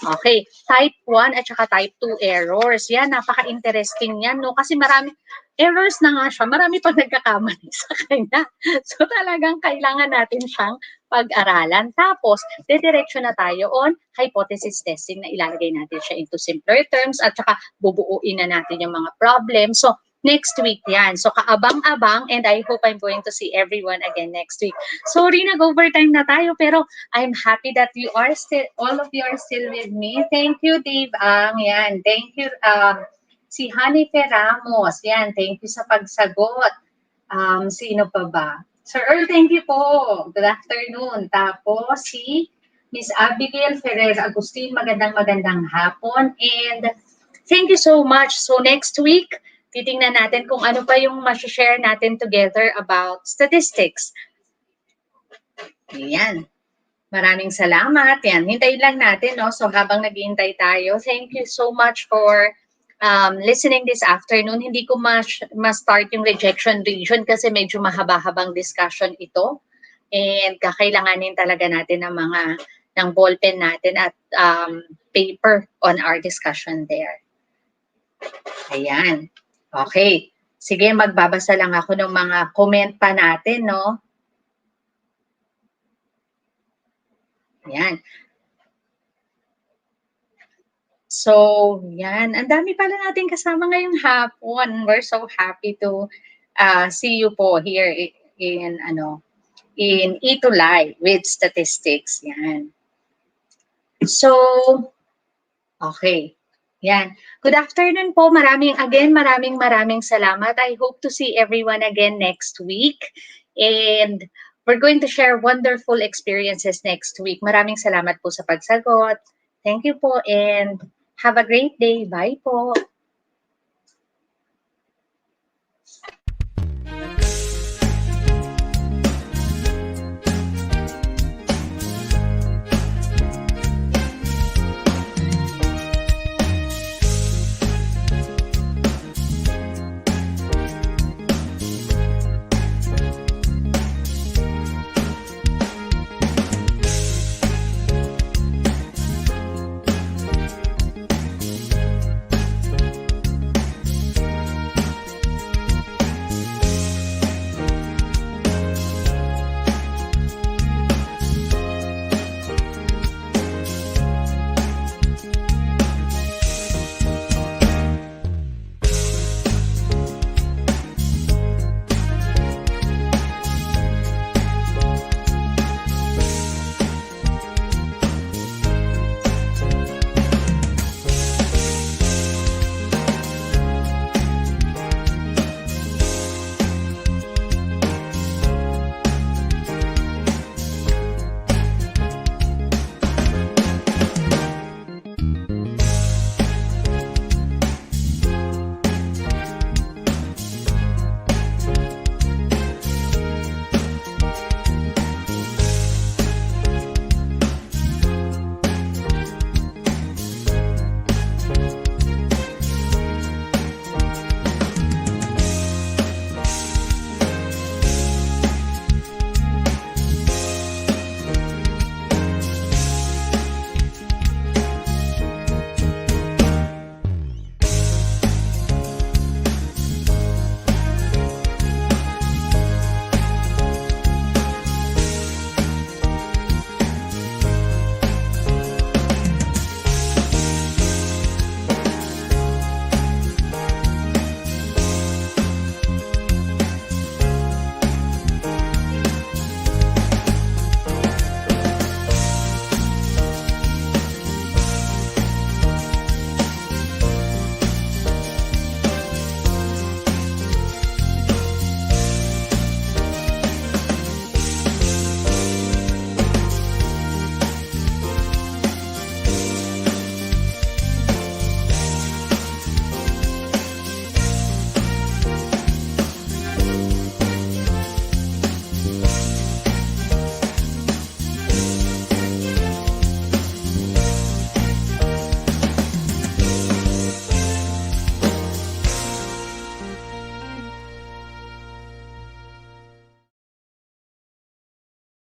S3: type 1 at saka type 2 errors. Yan, napaka-interesting yan, no? Kasi marami, errors na nga siya, marami pang nagkakamali sa kanya. So talagang kailangan natin siyang pag-aralan. Tapos, dediretso na tayo on hypothesis testing na ilalagay natin siya into simpler terms at saka bubuuin na natin yung mga problems. So, next week yan. So, kaabang-abang and I hope I'm going to see everyone again next week. Sorry, nag-overtime na tayo pero I'm happy that you are still, all of you are still with me. Thank you, Dave Ang. Yan. Thank you, si Hanife Ramos. Yan. Thank you sa pagsagot. Sino pa ba? Sir Earl, thank you po. Good afternoon. Tapos si Miss Abigail Ferrer Agustin, magandang hapon. And thank you so much. So next week, titingnan natin kung ano pa yung ma-share natin together about statistics. Ayan. Maraming salamat. Yan. Hintayin lang natin, no? So habang naghihintay tayo, thank you so much for listening this afternoon. Hindi ko ma-start yung rejection region kasi medyo mahaba-habang discussion ito. And kakailanganin talaga natin ng ballpen natin at paper on our discussion there. Ayan. Okay. Sige, magbabasa lang ako ng mga comment pa natin, no? Ayan. So, yan. Ang dami pala natin kasama ngayong hapon. We're so happy to see you po here in ETUlay with statistics. Yan. So, okay. Yan. Good afternoon po. Maraming salamat. I hope to see everyone again next week. And we're going to share wonderful experiences next week. Maraming salamat po sa pagsagot. Thank you po and have a great day. Bye po.